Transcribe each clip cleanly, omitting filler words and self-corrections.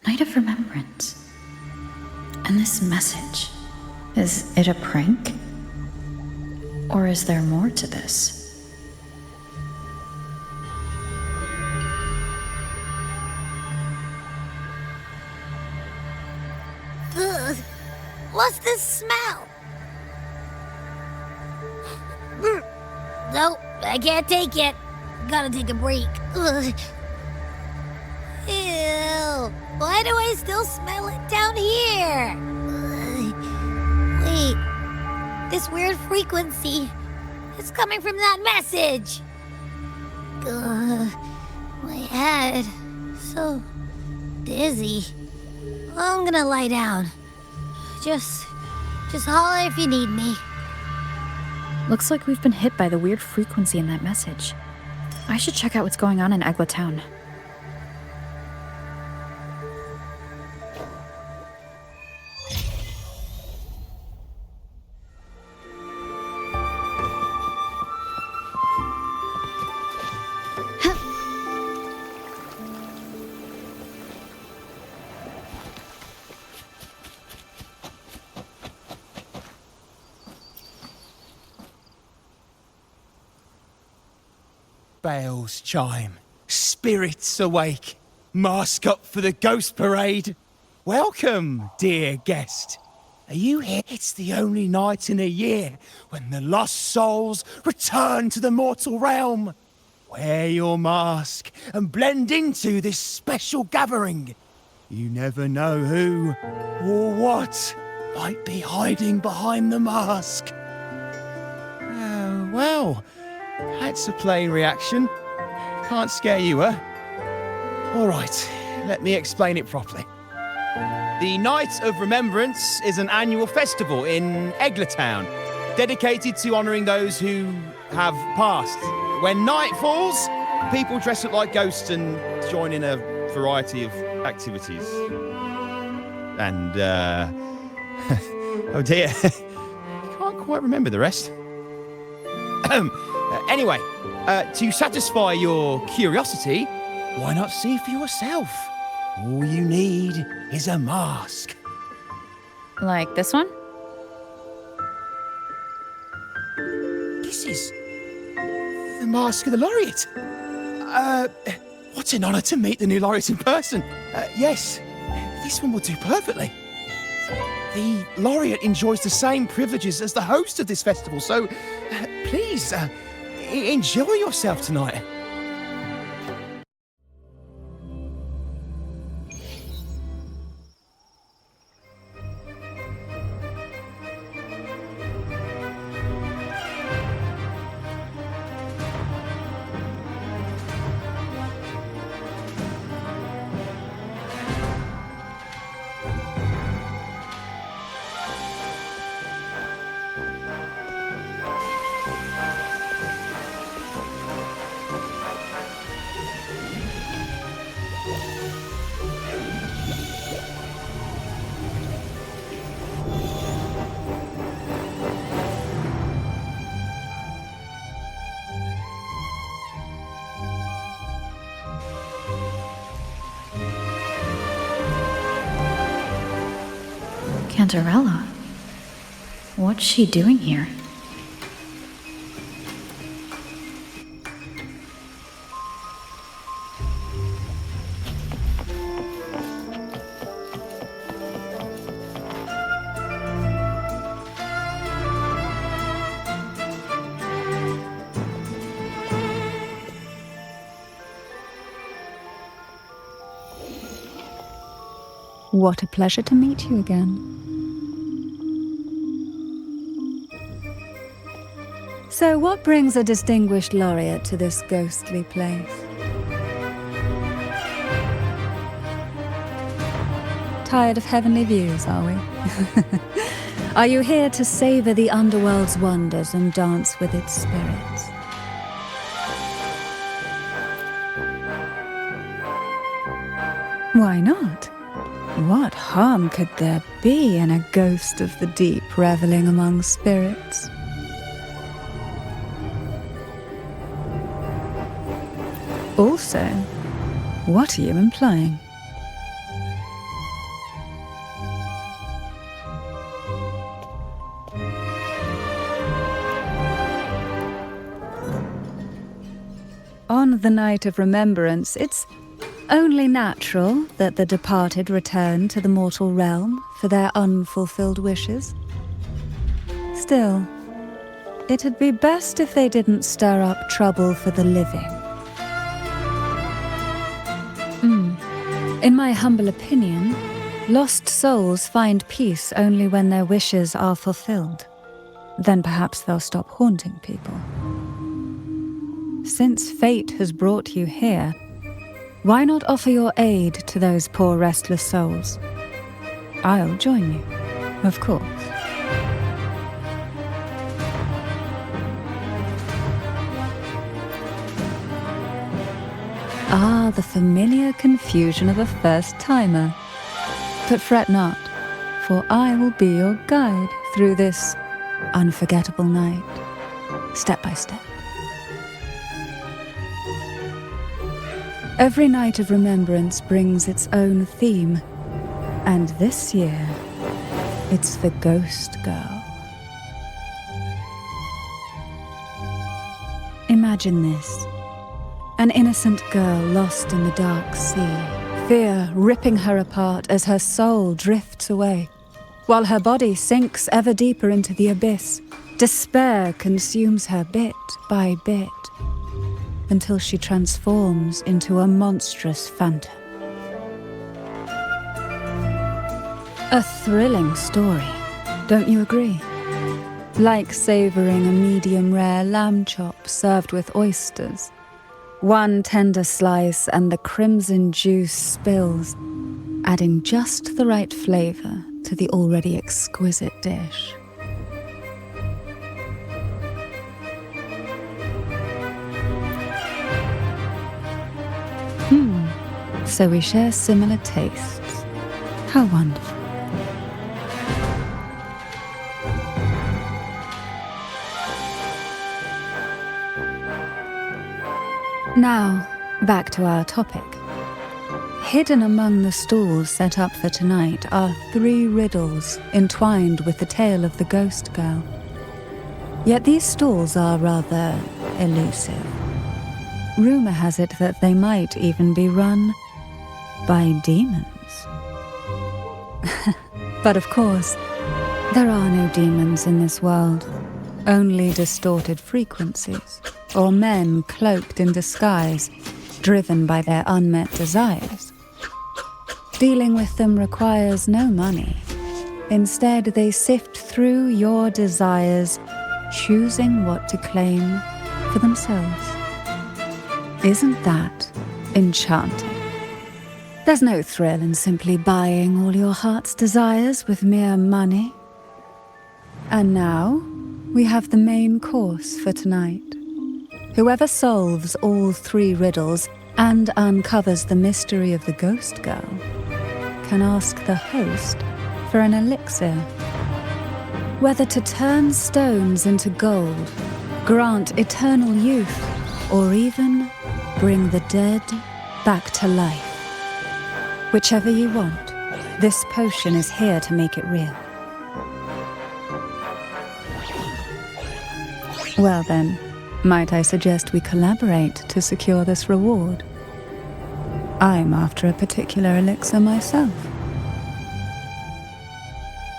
Night of Remembrance. And this message, is it a prank? Or is there more to this? Ugh. What's this smell? Nope, I can't take it. Gotta take a break. Ugh. Ew. Why do I still smell it down here? Ugh. Wait. This weird frequency. It's coming from that message. Ugh. My head. So dizzy. I'm gonna lie down. Just holler if you need me. Looks like we've been hit by the weird frequency in that message. I should check out what's going on in Egla Town. Bells chime, spirits awake, mask up for the ghost parade. Welcome, dear guest. Are you here? It's the only night in a year when the lost souls return to the mortal realm. Wear your mask and blend into this special gathering. You never know who or what might be hiding behind the mask. Well, that's a plain reaction. Can't scare you, huh? All right, let me explain it properly. The Night of Remembrance is an annual festival in Egla Town, dedicated to honouring those who have passed. When night falls, people dress up like ghosts and join in a variety of activities. And, oh dear, I can't quite remember the rest. Anyway, to satisfy your curiosity, why not see for yourself? All you need is a mask. Like this one? This is the mask of the laureate. What an honour to meet the new laureate in person. Yes, this one will do perfectly. The laureate enjoys the same privileges as the host of this festival, so please, enjoy yourself tonight. Cantarella? What's she doing here? What a pleasure to meet you again. So what brings a distinguished laureate to this ghostly place? Tired of heavenly views, are we? Are you here to savor the underworld's wonders and dance with its spirits? Why not? What harm could there be in a ghost of the deep reveling among spirits? Also, what are you implying? On the night of remembrance, it's only natural that the departed return to the mortal realm for their unfulfilled wishes. Still, it'd be best if they didn't stir up trouble for the living. In my humble opinion, lost souls find peace only when their wishes are fulfilled. Then perhaps they'll stop haunting people. Since fate has brought you here, why not offer your aid to those poor restless souls? I'll join you, of course. Ah, the familiar confusion of a first-timer. But fret not, for I will be your guide through this unforgettable night, step by step. Every night of remembrance brings its own theme, and this year, it's the Ghost Girl. Imagine this. An innocent girl lost in the dark sea, fear ripping her apart as her soul drifts away, while her body sinks ever deeper into the abyss. Despair consumes her bit by bit, until she transforms into a monstrous phantom. A thrilling story, don't you agree? Like savoring a medium-rare lamb chop served with oysters. One tender slice and the crimson juice spills, adding just the right flavor to the already exquisite dish. So we share similar tastes. How wonderful. Now, back to our topic. Hidden among the stalls set up for tonight are 3 riddles entwined with the tale of the Ghost Girl. Yet these stalls are rather elusive. Rumor has it that they might even be run by demons. But of course, there are no demons in this world, only distorted frequencies, or men cloaked in disguise, driven by their unmet desires. Dealing with them requires no money. Instead, they sift through your desires, choosing what to claim for themselves. Isn't that enchanting? There's no thrill in simply buying all your heart's desires with mere money. And now, we have the main course for tonight. Whoever solves all 3 riddles and uncovers the mystery of the Ghost Girl can ask the host for an elixir. Whether to turn stones into gold, grant eternal youth, or even bring the dead back to life. Whichever you want, this potion is here to make it real. Well then, might I suggest we collaborate to secure this reward? I'm after a particular elixir myself.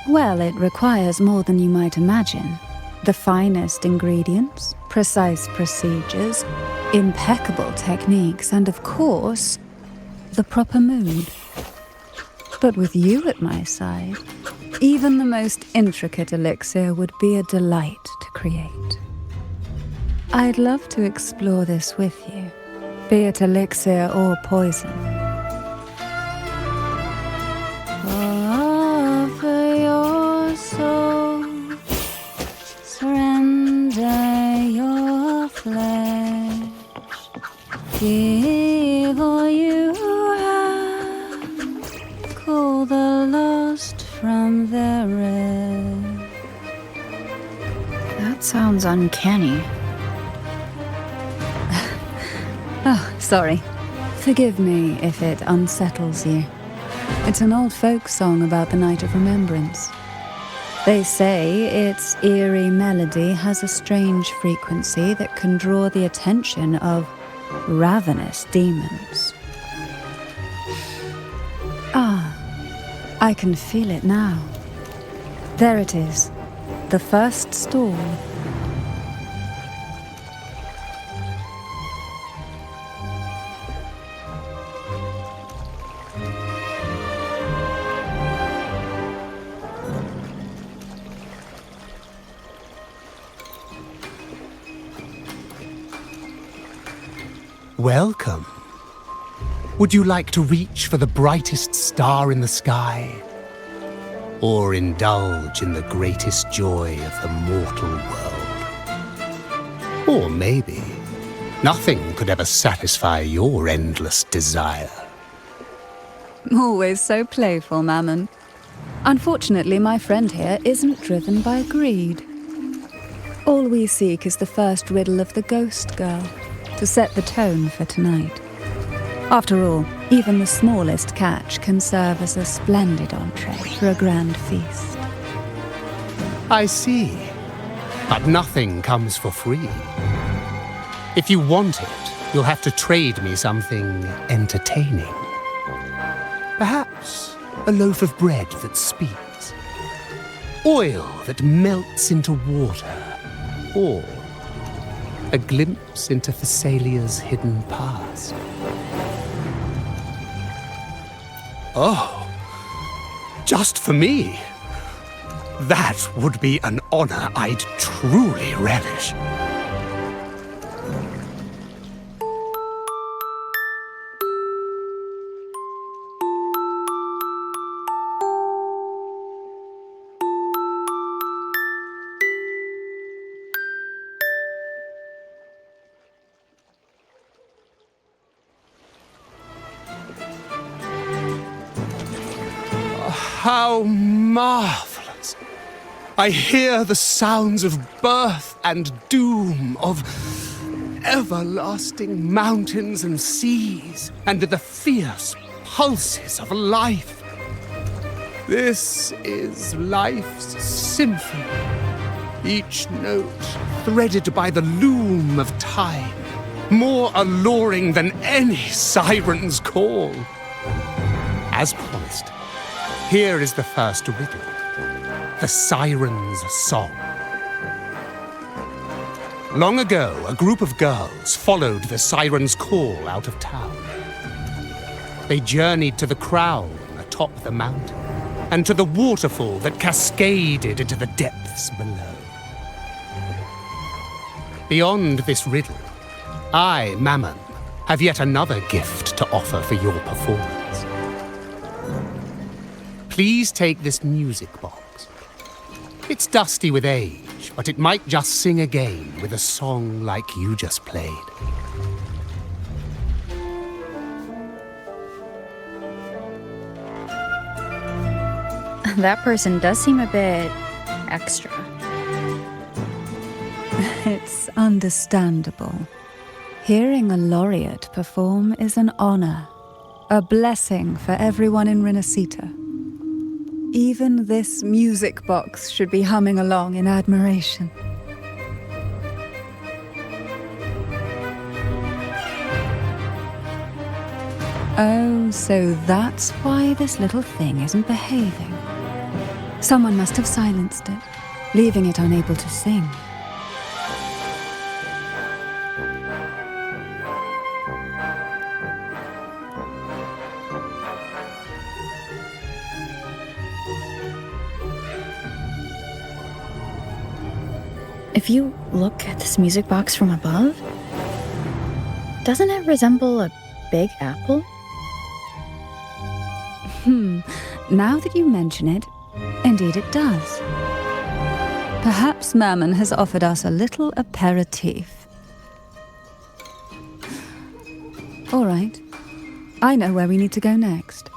Well, it requires more than you might imagine. The finest ingredients, precise procedures, impeccable techniques, and of course, the proper mood. But with you at my side, even the most intricate elixir would be a delight to create. I'd love to explore this with you, be it elixir or poison. Offer your soul, surrender your flesh, give all you have, Sounds uncanny. Oh, sorry. Forgive me if it unsettles you. It's an old folk song about the Night of Remembrance. They say its eerie melody has a strange frequency that can draw the attention of ravenous demons. Ah, I can feel it now. There it is, the first stall. Welcome. Would you like to reach for the brightest star in the sky? Or indulge in the greatest joy of the mortal world? Or maybe nothing could ever satisfy your endless desire. Always so playful, Mammon. Unfortunately, my friend here isn't driven by greed. All we seek is the first riddle of the ghost girl, to set the tone for tonight. After all, even the smallest catch can serve as a splendid entree for a grand feast. I see. But nothing comes for free. If you want it, you'll have to trade me something entertaining. Perhaps a loaf of bread that speaks, oil that melts into water, or a glimpse into Thessalia's hidden past. Oh, just for me? That would be an honor I'd truly relish. How marvelous! I hear the sounds of birth and doom, of everlasting mountains and seas, and the fierce pulses of life. This is life's symphony, each note threaded by the loom of time, more alluring than any siren's call. As promised, here is the first riddle, the Siren's Song. Long ago, a group of girls followed the Siren's call out of town. They journeyed to the crown atop the mountain, and to the waterfall that cascaded into the depths below. Beyond this riddle, I, Mammon, have yet another gift to offer for your performance. Please take this music box. It's dusty with age, but it might just sing again with a song like you just played. That person does seem a bit extra. It's understandable. Hearing a laureate perform is an honor, a blessing for everyone in Renacita. Even this music box should be humming along in admiration. Oh, so that's why this little thing isn't behaving. Someone must have silenced it, leaving it unable to sing. If you look at this music box from above, doesn't it resemble a big apple? Now that you mention it, indeed it does. Perhaps Mammon has offered us a little aperitif. All right. I know where we need to go next.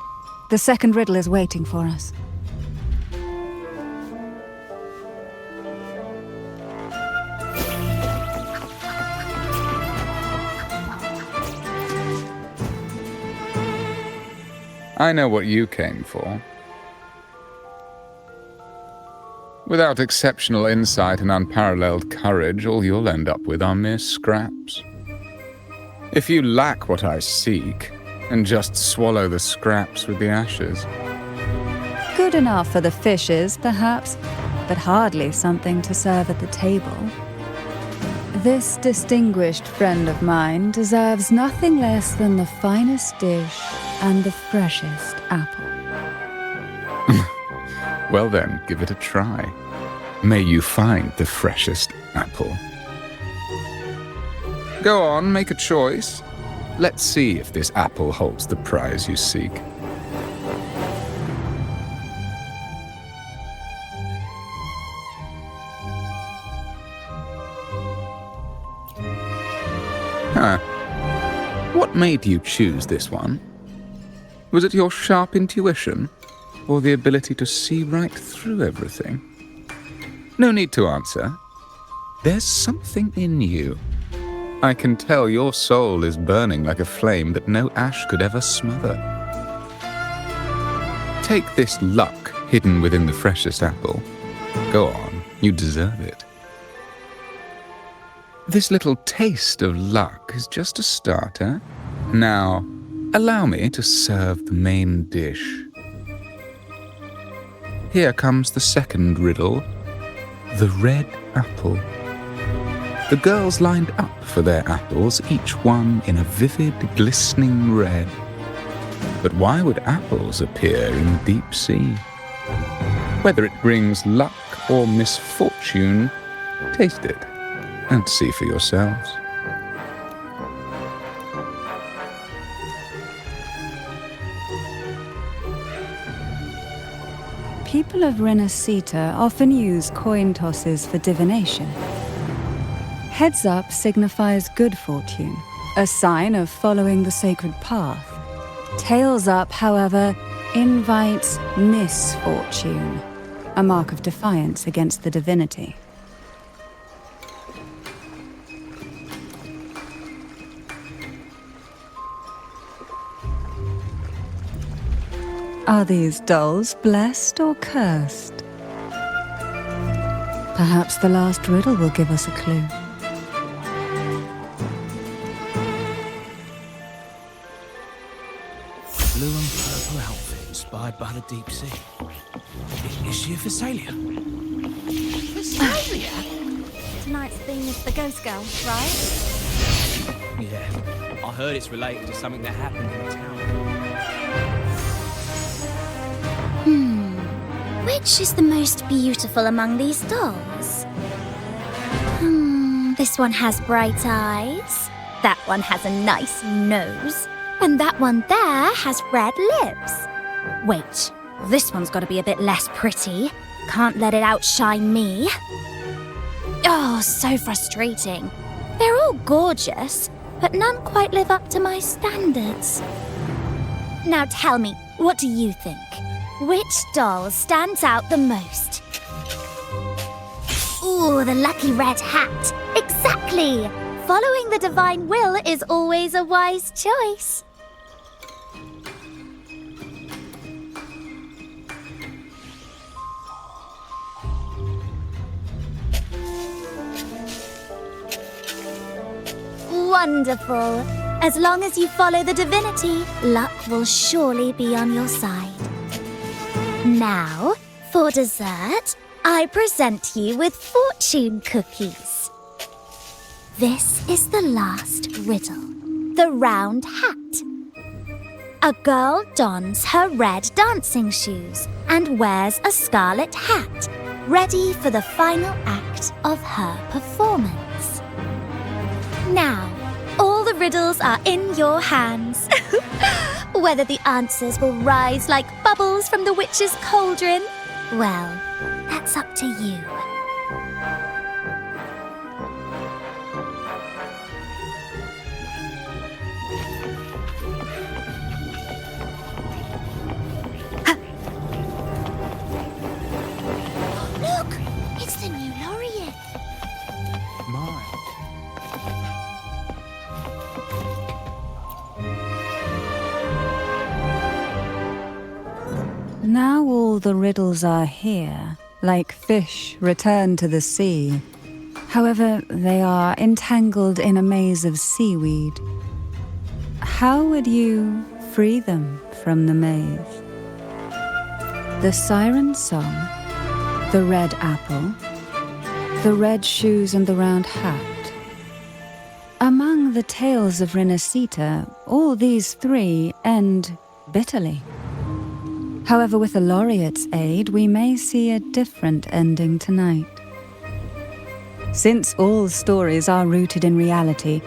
The second riddle is waiting for us. I know what you came for. Without exceptional insight and unparalleled courage, all you'll end up with are mere scraps. If you lack what I seek, and just swallow the scraps with the ashes. Good enough for the fishes, perhaps, but hardly something to serve at the table. This distinguished friend of mine deserves nothing less than the finest dish and the freshest apple. Well then, give it a try. May you find the freshest apple. Go on, make a choice. Let's see if this apple holds the prize you seek. Huh. What made you choose this one? Was it your sharp intuition, or the ability to see right through everything? No need to answer. There's something in you. I can tell your soul is burning like a flame that no ash could ever smother. Take this luck hidden within the freshest apple. Go on, you deserve it. This little taste of luck is just a starter. Now, allow me to serve the main dish. Here comes the second riddle. The red apple. The girls lined up for their apples, each one in a vivid, glistening red. But why would apples appear in the deep sea? Whether it brings luck or misfortune, taste it and see for yourselves. People of Renacita often use coin tosses for divination. Heads up signifies good fortune, a sign of following the sacred path. Tails up, however, invites misfortune, a mark of defiance against the divinity. Are these dolls blessed or cursed? Perhaps the last riddle will give us a clue. Blue and purple outfit inspired by the deep sea. Is she a Phasalia? Phasalia? Tonight's theme is the Ghost Girl, right? Yeah, I heard it's related to something that happened in the town. Which is the most beautiful among these dolls? This one has bright eyes. That one has a nice nose. And that one there has red lips. Wait, this one's got to be a bit less pretty. Can't let it outshine me. Oh, so frustrating. They're all gorgeous, but none quite live up to my standards. Now tell me, what do you think? Which doll stands out the most? Ooh, the lucky red hat. Exactly! Following the divine will is always a wise choice. Wonderful. As long as you follow the divinity, luck will surely be on your side. Now, for dessert, I present you with fortune cookies. This is the last riddle. The round hat. A girl dons her red dancing shoes and wears a scarlet hat, ready for the final act of her performance. Now, all the riddles are in your hands. Whether the answers will rise like bubbles from the witch's cauldron, well, that's up to you. Look, it's the new laureate. My. Now all the riddles are here, like fish returned to the sea. However, they are entangled in a maze of seaweed. How would you free them from the maze? The siren's song, the red apple, the red shoes and the round hat. Among the tales of Renacita, all these three end bitterly. However, with the laureate's aid, we may see a different ending tonight. Since all stories are rooted in reality,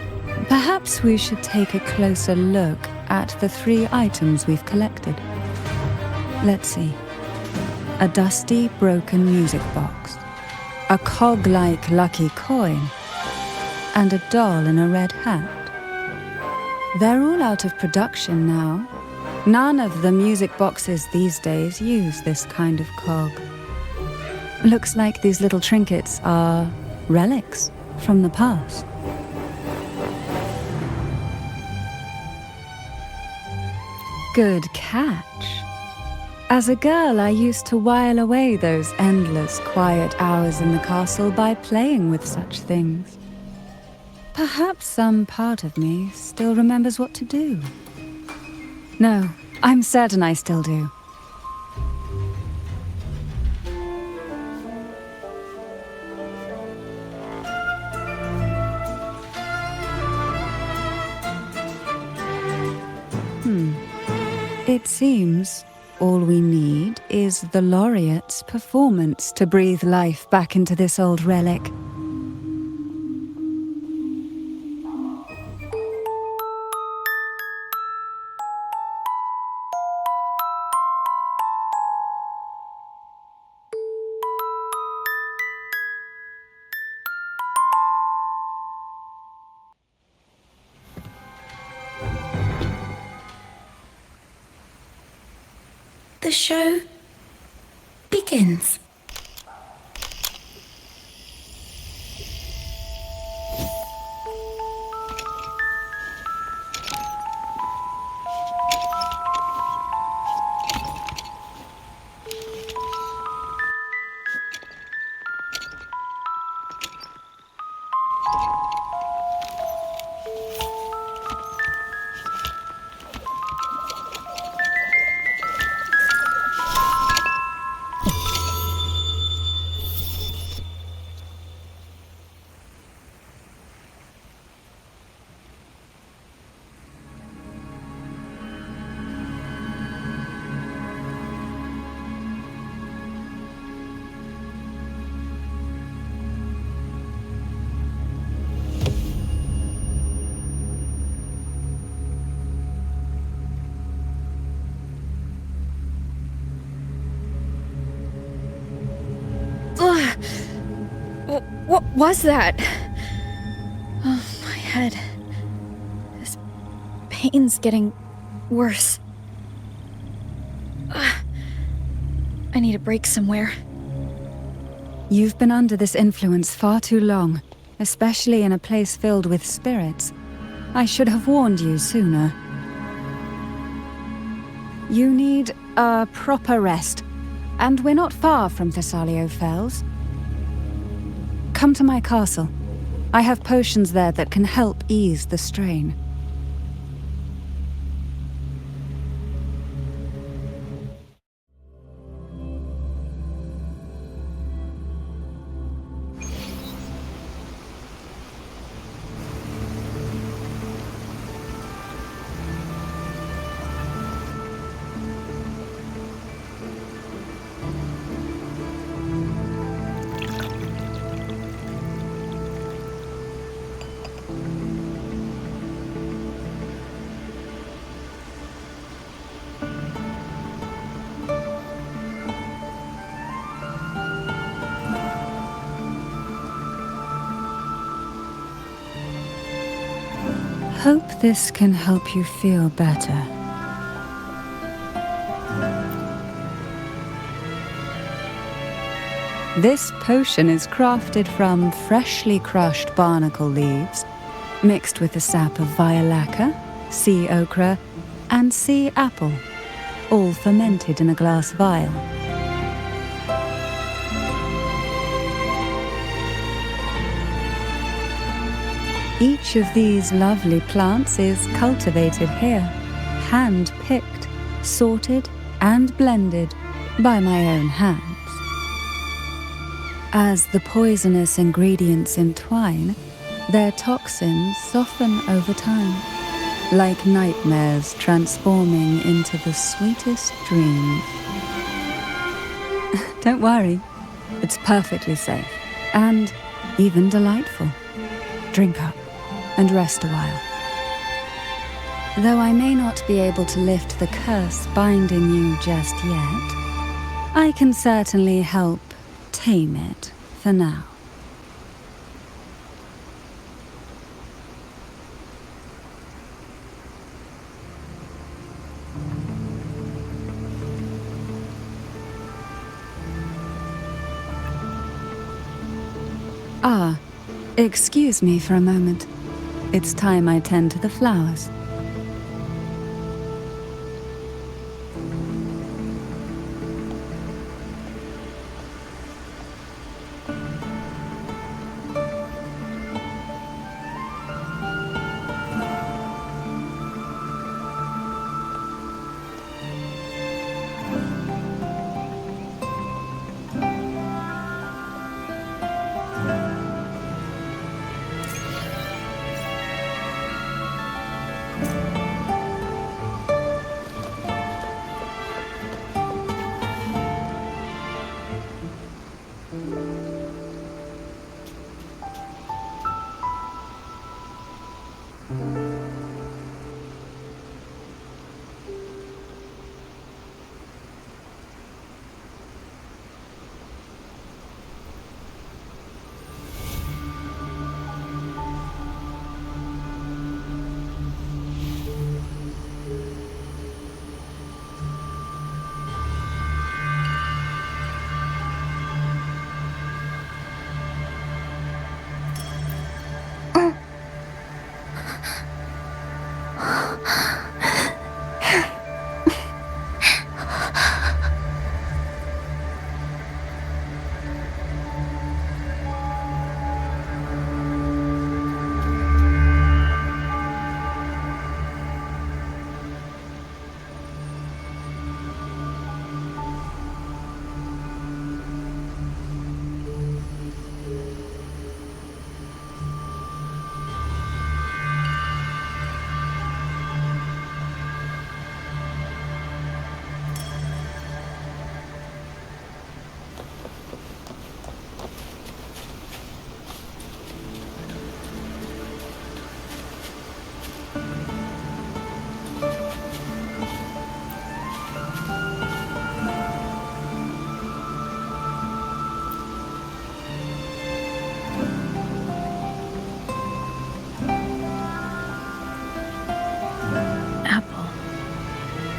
perhaps we should take a closer look at the three items we've collected. Let's see. A dusty, broken music box, a cog-like lucky coin, and a doll in a red hat. They're all out of production now. None of the music boxes these days use this kind of cog. Looks like these little trinkets are relics from the past. Good catch. As a girl, I used to while away those endless, quiet hours in the castle by playing with such things. Perhaps some part of me still remembers what to do. No, I'm certain I still do. It seems all we need is the laureate's performance to breathe life back into this old relic. The show begins. What was that? Oh, my head. This pain's getting worse. I need a break somewhere. You've been under this influence far too long, especially in a place filled with spirits. I should have warned you sooner. You need a proper rest, and we're not far from Thessalio Fells. Come to my castle. I have potions there that can help ease the strain. Hope this can help you feel better. This potion is crafted from freshly crushed barnacle leaves, mixed with the sap of violaca, sea ochre, and sea apple. all fermented in a glass vial. Each of these lovely plants is cultivated here, hand-picked, sorted, and blended by my own hands. As the poisonous ingredients entwine, their toxins soften over time, like nightmares transforming into the sweetest dreams. Don't worry, it's perfectly safe and even delightful. Drink up and rest a while. Though I may not be able to lift the curse binding you just yet, I can certainly help tame it for now. Ah, excuse me for a moment. It's time I tend to the flowers.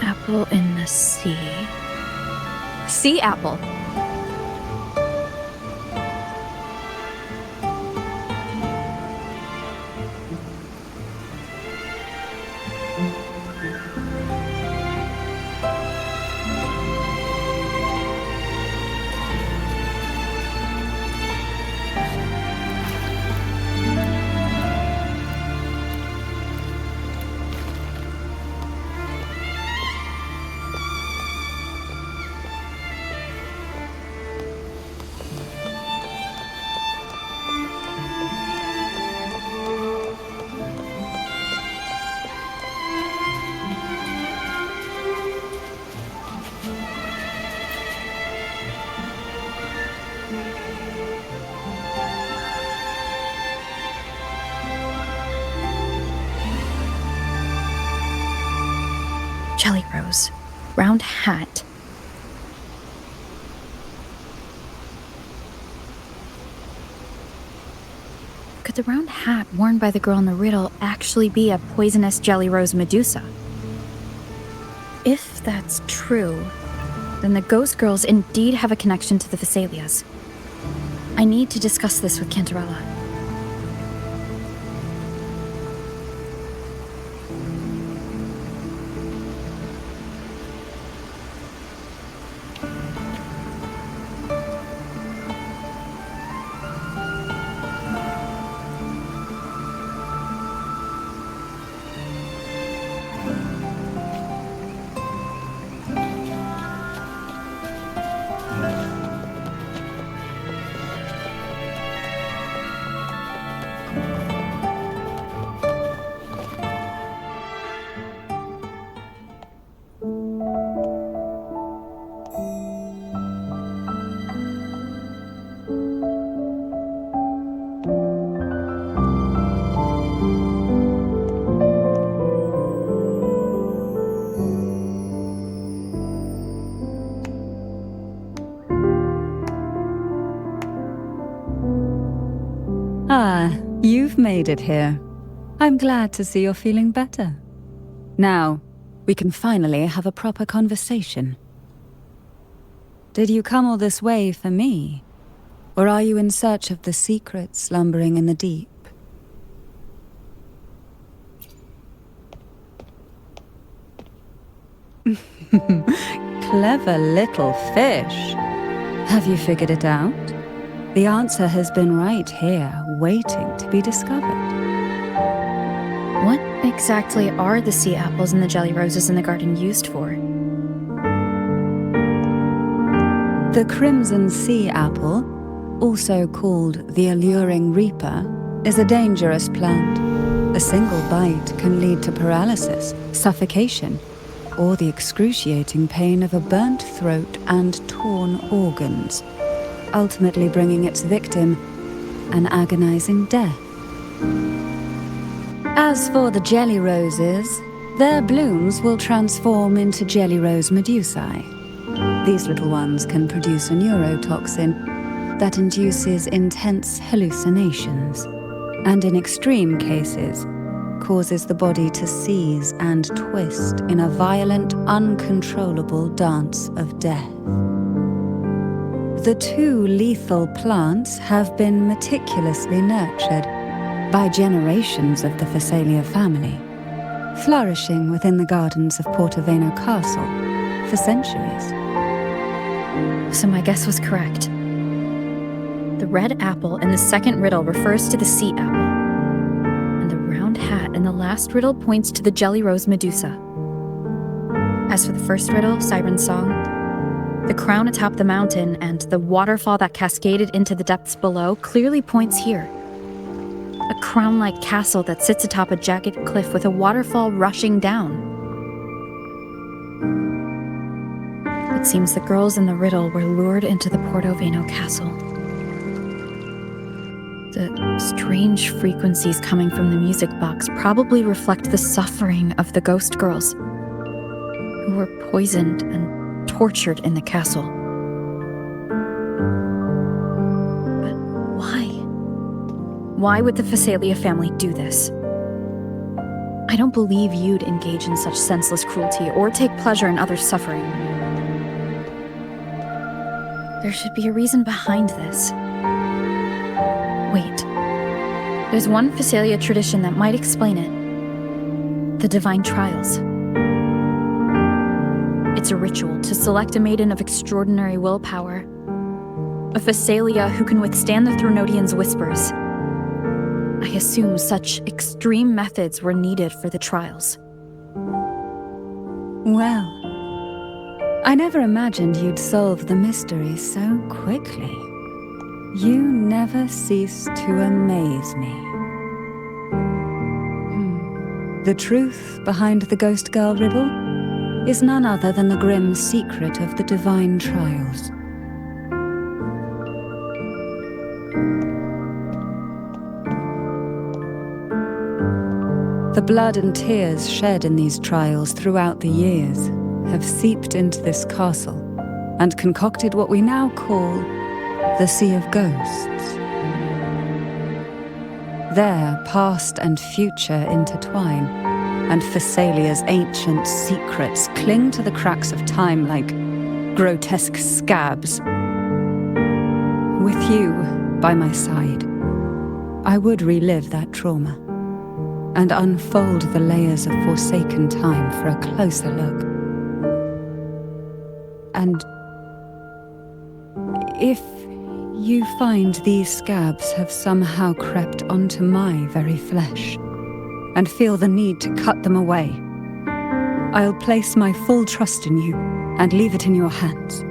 Apple in the sea. Sea apple. Jelly rose. Round hat. Could the round hat worn by the girl in the riddle actually be a poisonous jelly rose Medusa? If that's true, then the ghost girls indeed have a connection to the Vesalias. I need to discuss this with Cantarella. made it here. I'm glad to see you're feeling better. Now, we can finally have a proper conversation. Did you come all this way for me? Or are you in search of the secret slumbering in the deep? Clever little fish. Have you figured it out? The answer has been right here, waiting to be discovered. What exactly are the sea apples and the jelly roses in the garden used for? The crimson sea apple, also called the alluring reaper, is a dangerous plant. A single bite can lead to paralysis, suffocation, or the excruciating pain of a burnt throat and torn organs, ultimately bringing its victim an agonizing death. As for the jelly roses, their blooms will transform into jelly rose medusae. These little ones can produce a neurotoxin that induces intense hallucinations, and in extreme cases, causes the body to seize and twist in a violent, uncontrollable dance of death. The two lethal plants have been meticulously nurtured by generations of the Phasalia family, flourishing within the gardens of Portoveno Castle for centuries. So my guess was correct. The red apple in the second riddle refers to the sea apple, and the round hat in the last riddle points to the jelly rose medusa. As for the first riddle, Siren's Song, the crown atop the mountain and the waterfall that cascaded into the depths below clearly points here. A crown-like castle that sits atop a jagged cliff with a waterfall rushing down. It seems the girls in the riddle were lured into the Portoveno castle. The strange frequencies coming from the music box probably reflect the suffering of the ghost girls, who were poisoned and tortured in the castle. But why? Why would the Phasalia family do this? I don't believe you'd engage in such senseless cruelty or take pleasure in others' suffering. There should be a reason behind this. Wait. There's one Phasalia tradition that might explain it. The Divine Trials. It's a ritual to select a maiden of extraordinary willpower. A Phasalia who can withstand the Thronodians' whispers. I assume such extreme methods were needed for the trials. Well, I never imagined you'd solve the mystery so quickly. You never cease to amaze me. The truth behind the Ghost Girl riddle is none other than the grim secret of the Divine Trials. The blood and tears shed in these trials throughout the years have seeped into this castle and concocted what we now call the Sea of Ghosts. There, past and future intertwine, and Phasalia's ancient secrets cling to the cracks of time like grotesque scabs. With you by my side, I would relive that trauma and unfold the layers of forsaken time for a closer look. And if you find these scabs have somehow crept onto my very flesh and feel the need to cut them away, I'll place my full trust in you and leave it in your hands.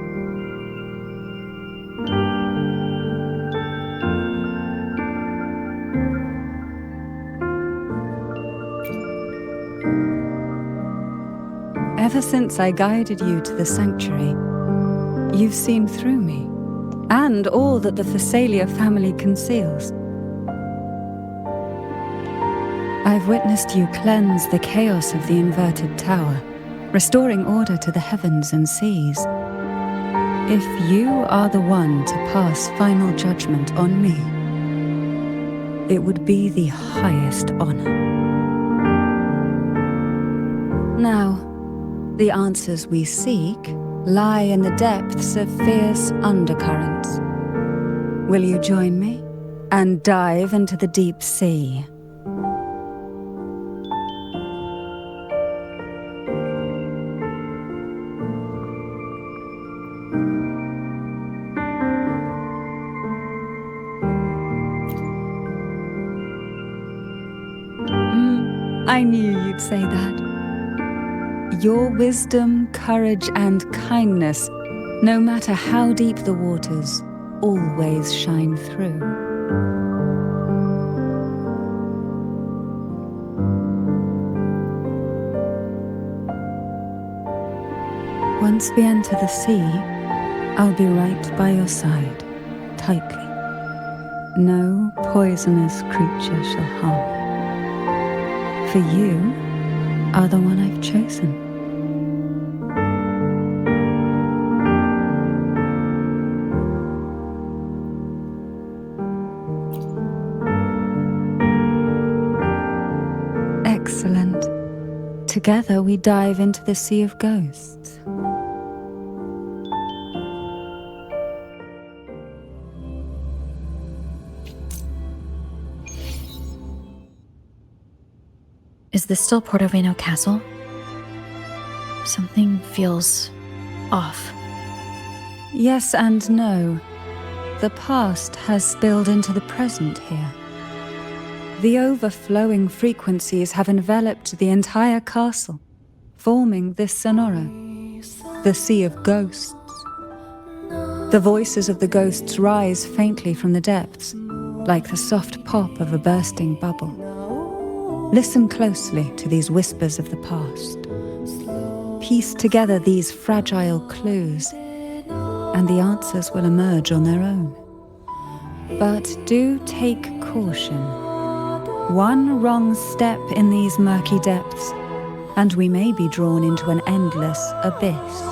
Ever since I guided you to the sanctuary, you've seen through me, and all that the Phasalia family conceals. I've witnessed you cleanse the chaos of the inverted tower, restoring order to the heavens and seas. If you are the one to pass final judgment on me, it would be the highest honor. Now, the answers we seek lie in the depths of fierce undercurrents. Will you join me and dive into the deep sea? I knew you'd say that. Your wisdom, courage, and kindness, no matter how deep the waters, always shine through. Once we enter the sea, I'll be right by your side, tightly. No poisonous creature shall harm. For you are the one I've chosen. Excellent. Together we dive into the Sea of Ghosts. Is this still Portoveno Castle? Something feels off. Yes and no. The past has spilled into the present here. The overflowing frequencies have enveloped the entire castle, forming this sonora, the Sea of Ghosts. The voices of the ghosts rise faintly from the depths, like the soft pop of a bursting bubble. Listen closely to these whispers of the past. Piece together these fragile clues, and the answers will emerge on their own. But do take caution. One wrong step in these murky depths, and we may be drawn into an endless abyss.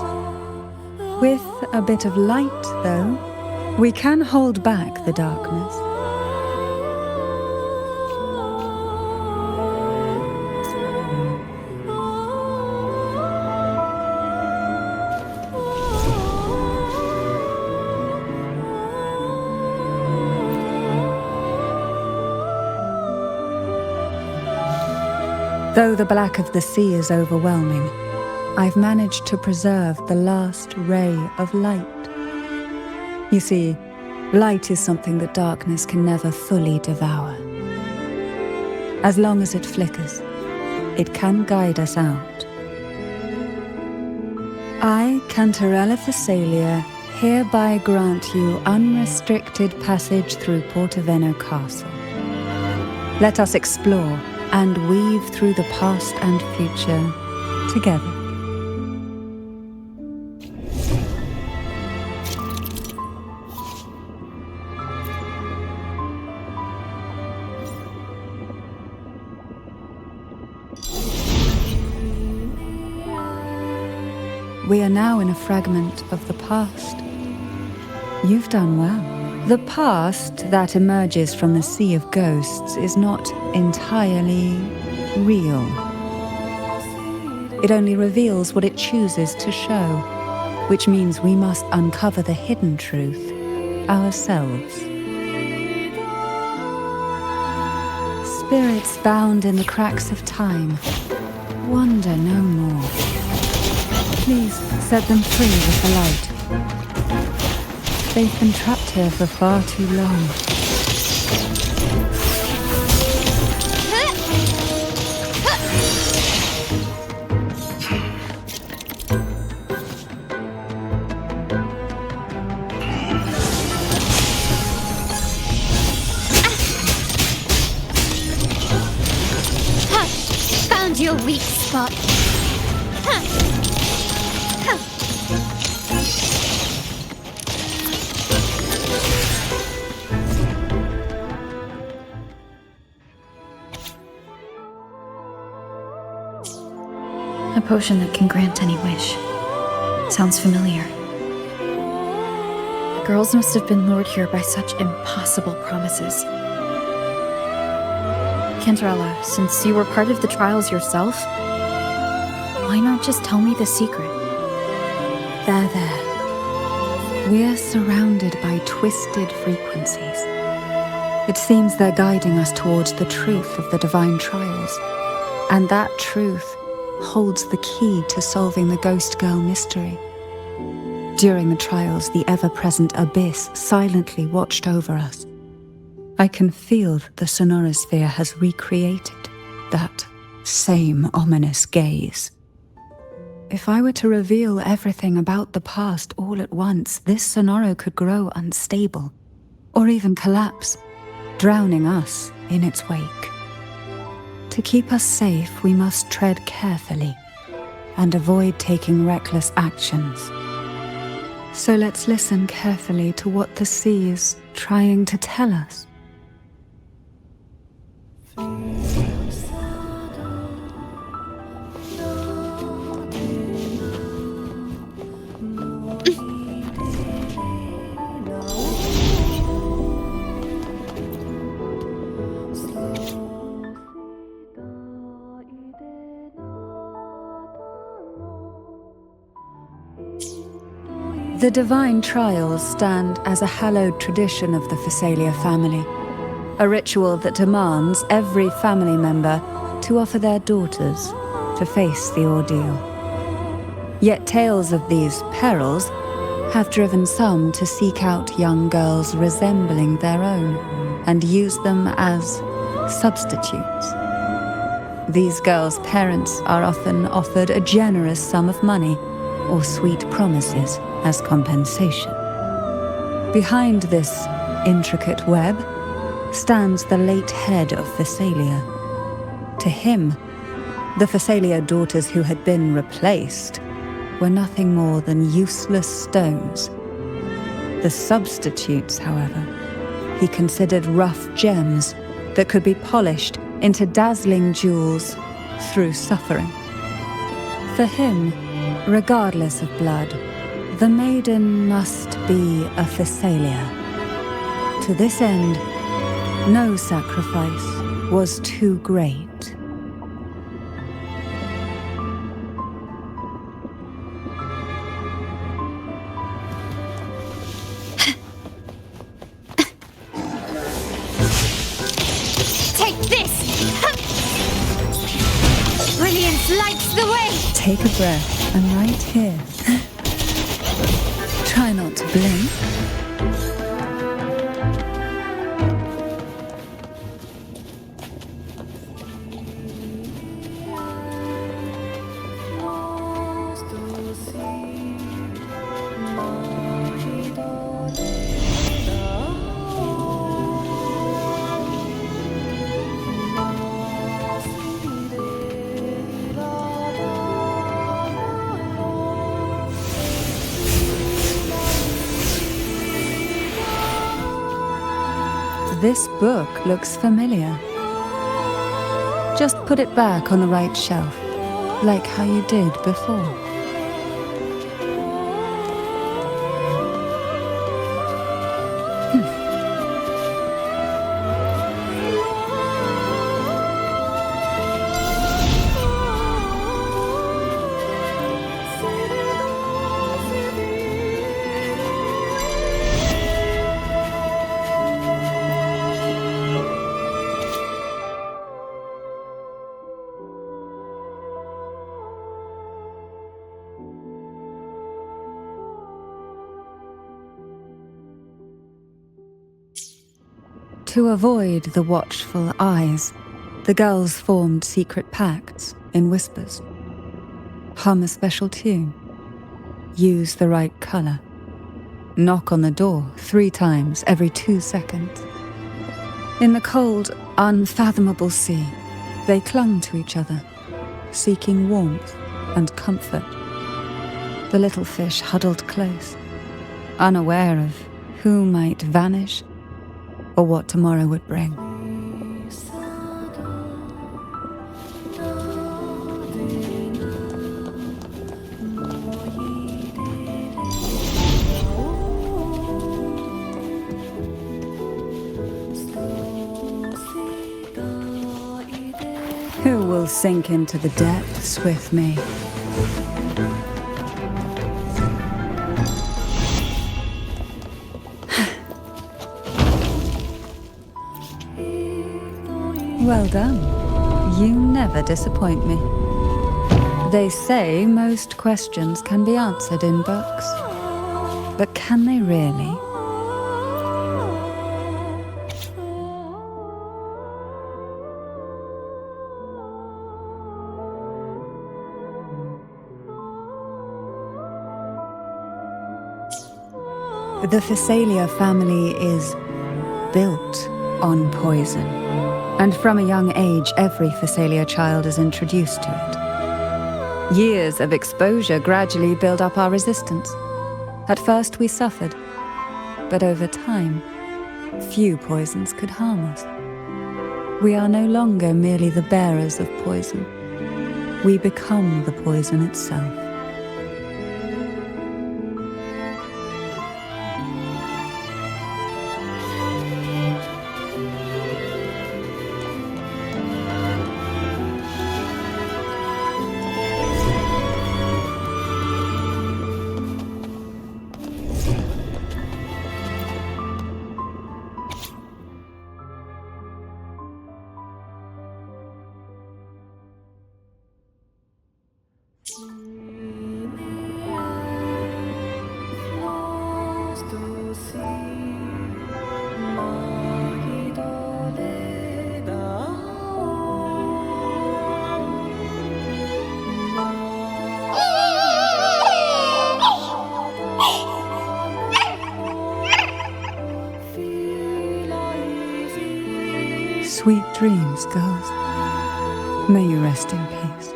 With a bit of light, though, we can hold back the darkness. Though the black of the sea is overwhelming, I've managed to preserve the last ray of light. You see, light is something that darkness can never fully devour. As long as it flickers, it can guide us out. I, Cantarella Thessalia, hereby grant you unrestricted passage through Portoveno Castle. Let us explore and weave through the past and future together. We are now in a fragment of the past. You've done well. The past that emerges from the Sea of Ghosts is not entirely real. It only reveals what it chooses to show, which means we must uncover the hidden truth ourselves. Spirits bound in the cracks of time, wander no more. Please set them free with the light. They've been trapped here for far too long. Found your weak spot. A potion that can grant any wish. Sounds familiar. The girls must have been lured here by such impossible promises. Cantarella, since you were part of the trials yourself, why not just tell me the secret? There. We're surrounded by twisted frequencies. It seems they're guiding us towards the truth of the divine trials. And that truth holds the key to solving the Ghost Girl mystery. During the trials, the ever-present abyss silently watched over us. I can feel that the sonorosphere has recreated that same ominous gaze. If I were to reveal everything about the past all at once, this sonoro could grow unstable, or even collapse, drowning us in its wake. To keep us safe, we must tread carefully and avoid taking reckless actions. So let's listen carefully to what the sea is trying to tell us. The divine trials stand as a hallowed tradition of the Phasalia family, a ritual that demands every family member to offer their daughters to face the ordeal. Yet tales of these perils have driven some to seek out young girls resembling their own and use them as substitutes. These girls' parents are often offered a generous sum of money or sweet promises as compensation. Behind this intricate web stands the late head of Phasalia. To him, the Phasalia daughters who had been replaced were nothing more than useless stones. The substitutes, however, he considered rough gems that could be polished into dazzling jewels through suffering. For him, regardless of blood, the maiden must be a Phasalia. To this end, no sacrifice was too great. Take this! Brilliance lights the way! Take a breath, I'm right here. Try not to blink. This book looks familiar. Just put it back on the right shelf, like how you did before. To avoid the watchful eyes, the girls formed secret pacts in whispers. Hum a special tune. Use the right color. Knock on the door 3 times every 2 seconds. In the cold, unfathomable sea, they clung to each other, seeking warmth and comfort. The little fish huddled close, unaware of who might vanish or what tomorrow would bring. will sink into the depths with me. Well done. You never disappoint me. They say most questions can be answered in books. But can they really? The Phasalia family is built on poison. And from a young age, every Phasalia child is introduced to it. Years of exposure gradually build up our resistance. At first we suffered, but over time, few poisons could harm us. We are no longer merely the bearers of poison. We become the poison itself. Sweet dreams, girls. May you rest in peace.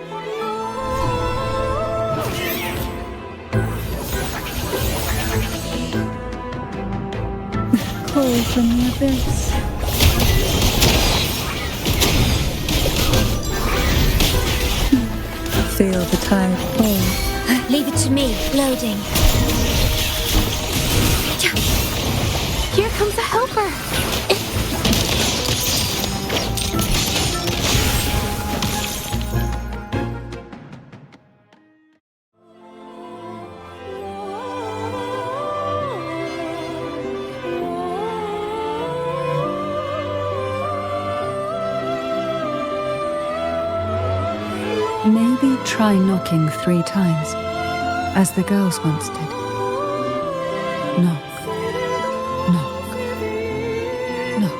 Call from the abyss. Feel the tide fall. Leave it to me. Loading. Here comes a helper! Maybe try knocking 3 times, as the girls once did. Knock, knock, knock.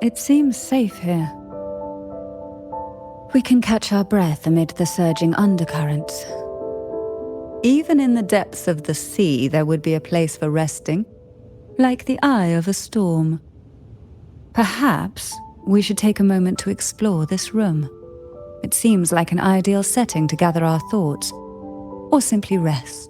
It seems safe here. We can catch our breath amid the surging undercurrents. Even in the depths of the sea, there would be a place for resting, like the eye of a storm. Perhaps we should take a moment to explore this room. It seems like an ideal setting to gather our thoughts, or simply rest.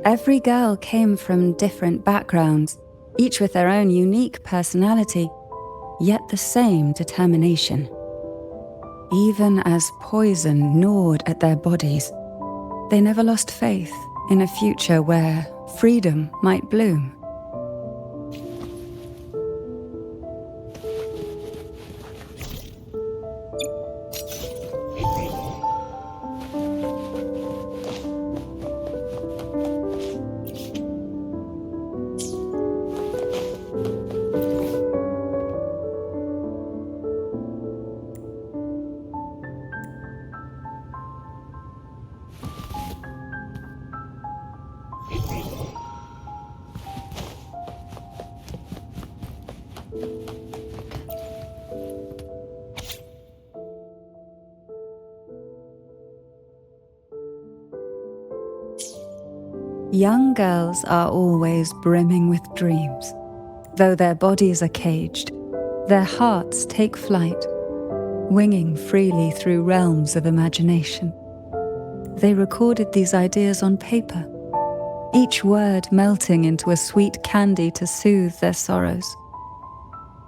Every girl came from different backgrounds, each with their own unique personality, yet the same determination. Even as poison gnawed at their bodies, they never lost faith in a future where freedom might bloom. Young girls are always brimming with dreams. Though their bodies are caged, their hearts take flight, winging freely through realms of imagination. They recorded these ideas on paper, each word melting into a sweet candy to soothe their sorrows.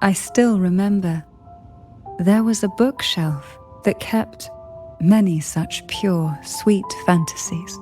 I still remember there was a bookshelf that kept many such pure, sweet fantasies.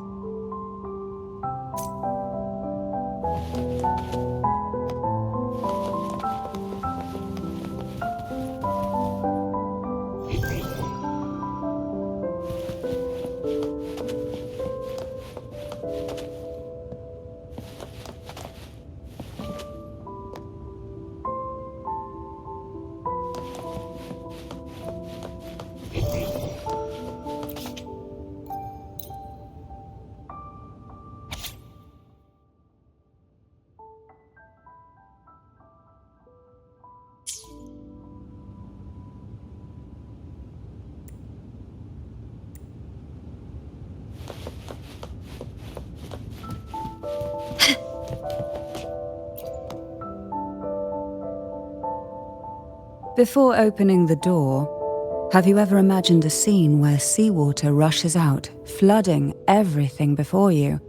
Before opening the door, have you ever imagined a scene where seawater rushes out, flooding everything before you?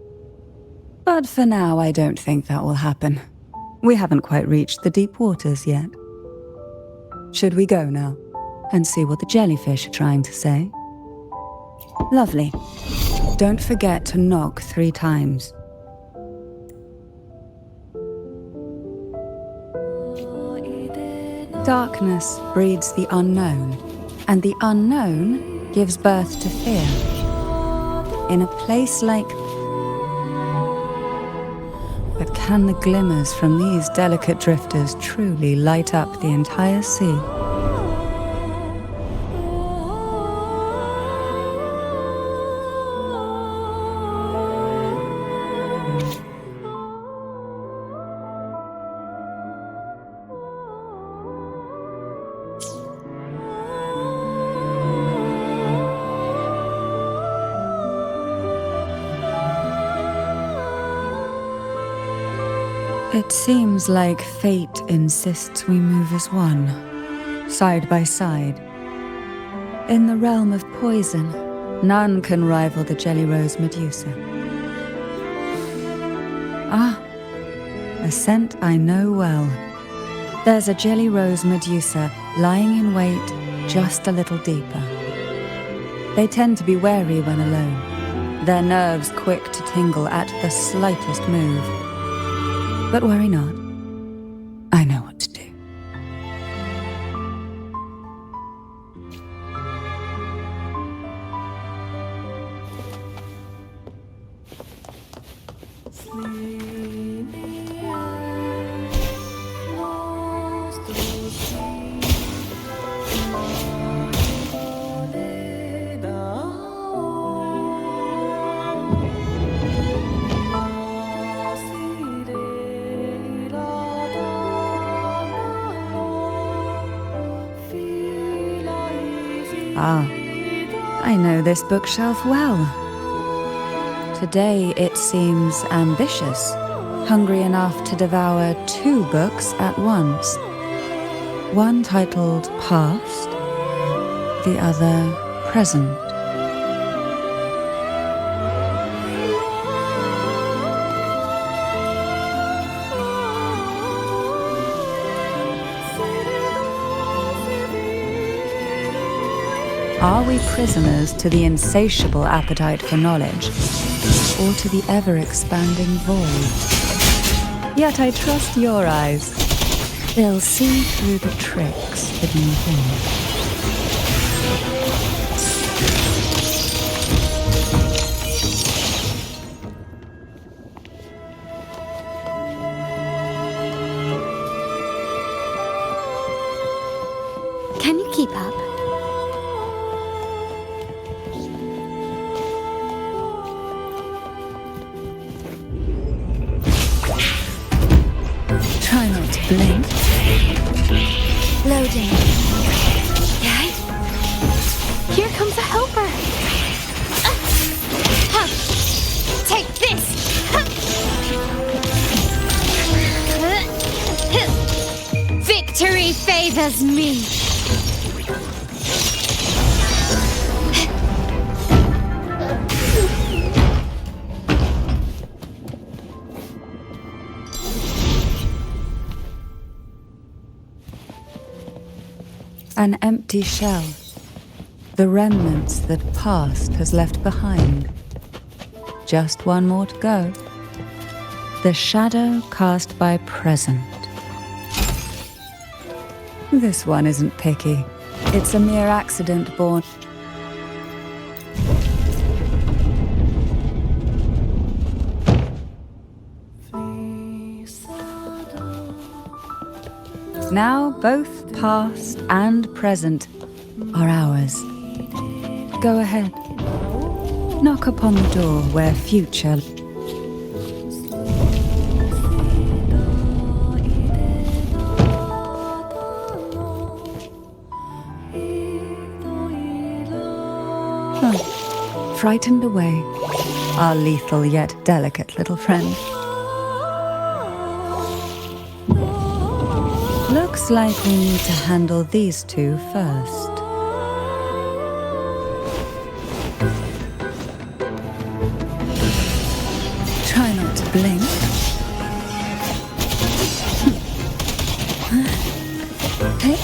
But for now, I don't think that will happen. We haven't quite reached the deep waters yet. Should we go now and see what the jellyfish are trying to say? Lovely. Don't forget to knock 3 times. Darkness breeds the unknown, and the unknown gives birth to fear. In a place like... But can the glimmers from these delicate drifters truly light up the entire sea? It seems like fate insists we move as one, side by side. In the realm of poison, none can rival the Jelly Rose Medusa. Ah, a scent I know well. There's a Jelly Rose Medusa lying in wait just a little deeper. They tend to be wary when alone, their nerves quick to tingle at the slightest move. But worry not. I know what to do. Ah, I know this bookshelf well. Today it seems ambitious, hungry enough to devour 2 books at once. One titled Past, the other Present. Are we prisoners to the insatiable appetite for knowledge, or to the ever-expanding void? Yet I trust your eyes. They'll see through the tricks hidden within. Can you keep up? Try not to blink. Loading. Okay. Here comes a helper! Take this! as me. An empty shell. The remnants that past has left behind. Just one more to go. The shadow cast by present. This one isn't picky. It's a mere accident born. Now both past and present are ours. Go ahead. Knock upon the door where future... Oh, frightened away, our lethal yet delicate little friend. Looks like we need to handle these two first. Try not to blink. Hey.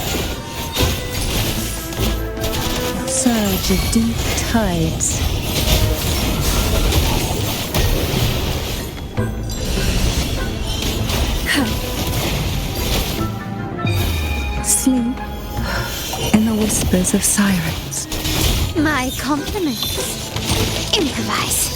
Surge of deep tides. Sleep in the whispers of sirens. My compliments. Improvise.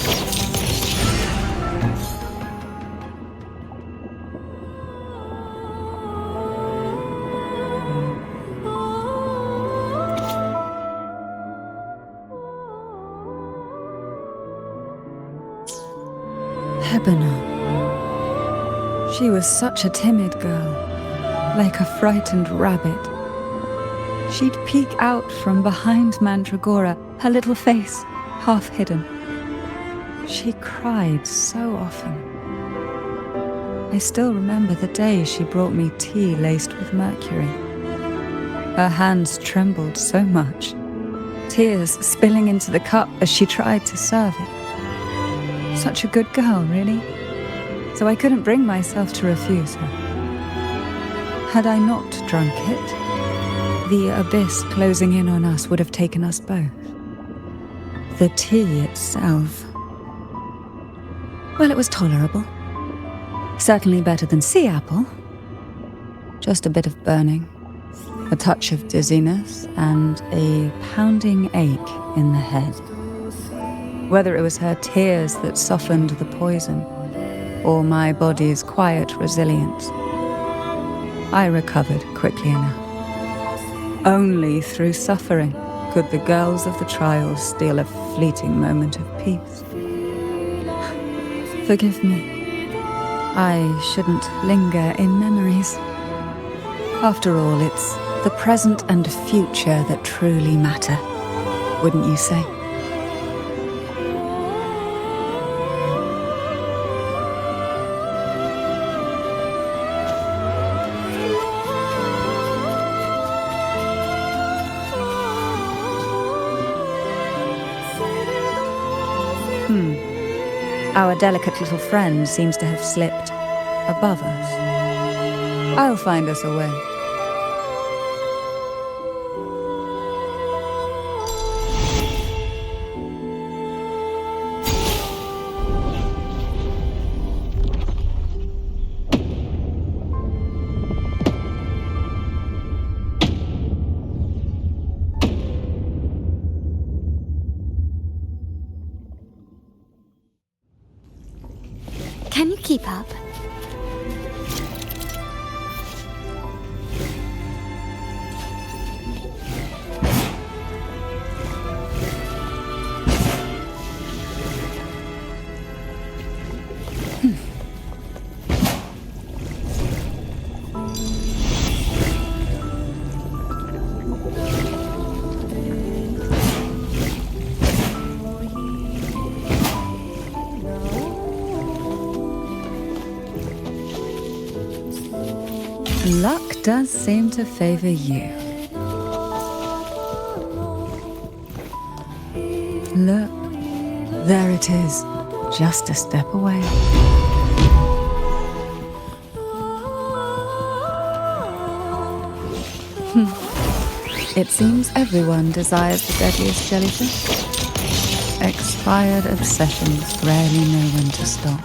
Hebena. She was such a timid girl, like a frightened rabbit. She'd peek out from behind Mandragora, her little face half hidden. She cried so often. I still remember the day she brought me tea laced with mercury. Her hands trembled so much, tears spilling into the cup as she tried to serve it. Such a good girl, really. So I couldn't bring myself to refuse her. Had I not drunk it, the abyss closing in on us would have taken us both. The tea itself... well, it was tolerable. Certainly better than sea apple. Just a bit of burning, a touch of dizziness, and a pounding ache in the head. Whether it was her tears that softened the poison, or my body's quiet resilience, I recovered quickly enough. Only through suffering could the girls of the trials steal a fleeting moment of peace. Forgive me. I shouldn't linger in memories. After all, it's the present and future that truly matter, wouldn't you say? Our delicate little friend seems to have slipped above us. I'll find us a way. Can you keep up? Luck does seem to favor you. Look, there it is, just a step away. It seems everyone desires the deadliest jellyfish. Expired obsessions rarely know when to stop.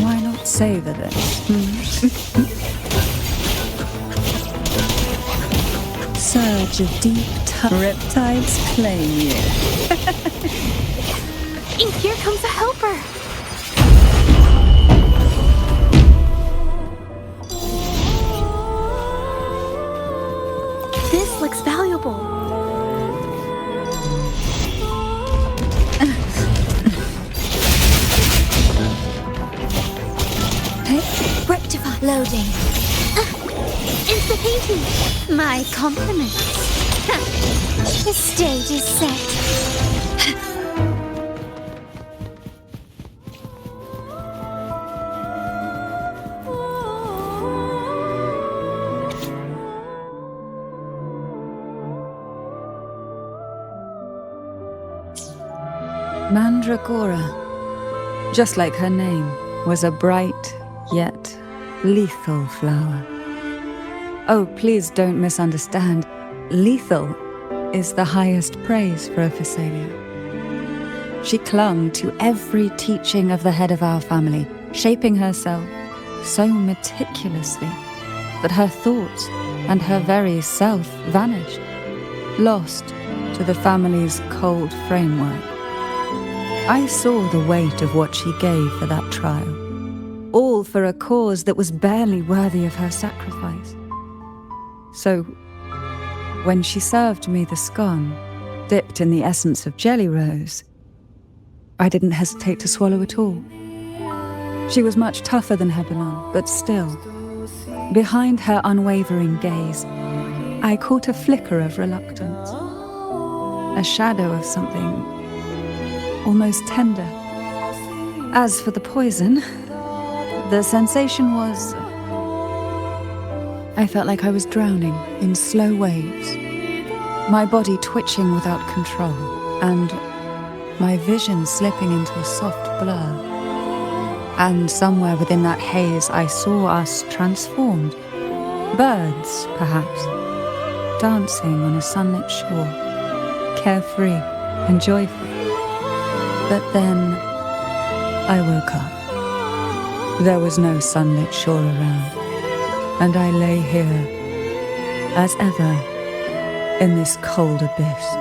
Why not savor this? Surge of deep riptides claim you. And here comes a helper! This looks valuable. Hey, Rectify. Loading. Instant painting! My compliments. The stage is set. Mandragora, just like her name, was a bright yet lethal flower. Oh, please don't misunderstand. Lethal is the highest praise for a Phasalia. She clung to every teaching of the head of our family, shaping herself so meticulously that her thoughts and her very self vanished, lost to the family's cold framework. I saw the weight of what she gave for that trial, all for a cause that was barely worthy of her sacrifice. So, when she served me the scone, dipped in the essence of jelly rose, I didn't hesitate to swallow it all. She was much tougher than Hebelon, but still, behind her unwavering gaze, I caught a flicker of reluctance, a shadow of something almost tender. As for the poison, the sensation was... I felt like I was drowning in slow waves, my body twitching without control, and my vision slipping into a soft blur. And somewhere within that haze, I saw us transformed. Birds, perhaps, dancing on a sunlit shore, carefree and joyful. But then I woke up. There was no sunlit shore around, and I lay here, as ever, in this cold abyss.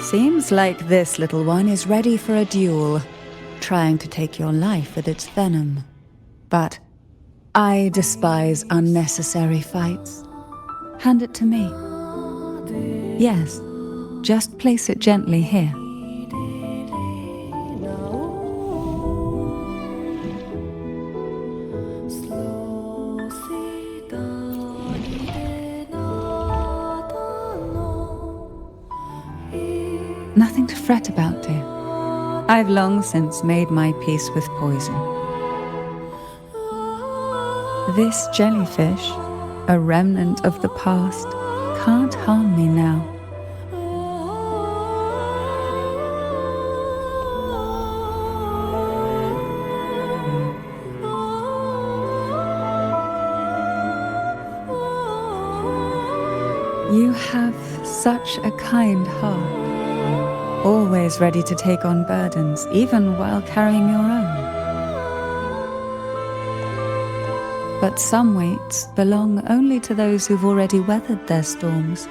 Seems like this little one is ready for a duel, trying to take your life with its venom. But I despise unnecessary fights. Hand it to me. Yes, just place it gently here. Nothing to fret about, dear. I've long since made my peace with poison. This jellyfish, a remnant of the past, can't harm me now. You have such a kind heart. Always ready to take on burdens, even while carrying your own. But some weights belong only to those who've already weathered their storms.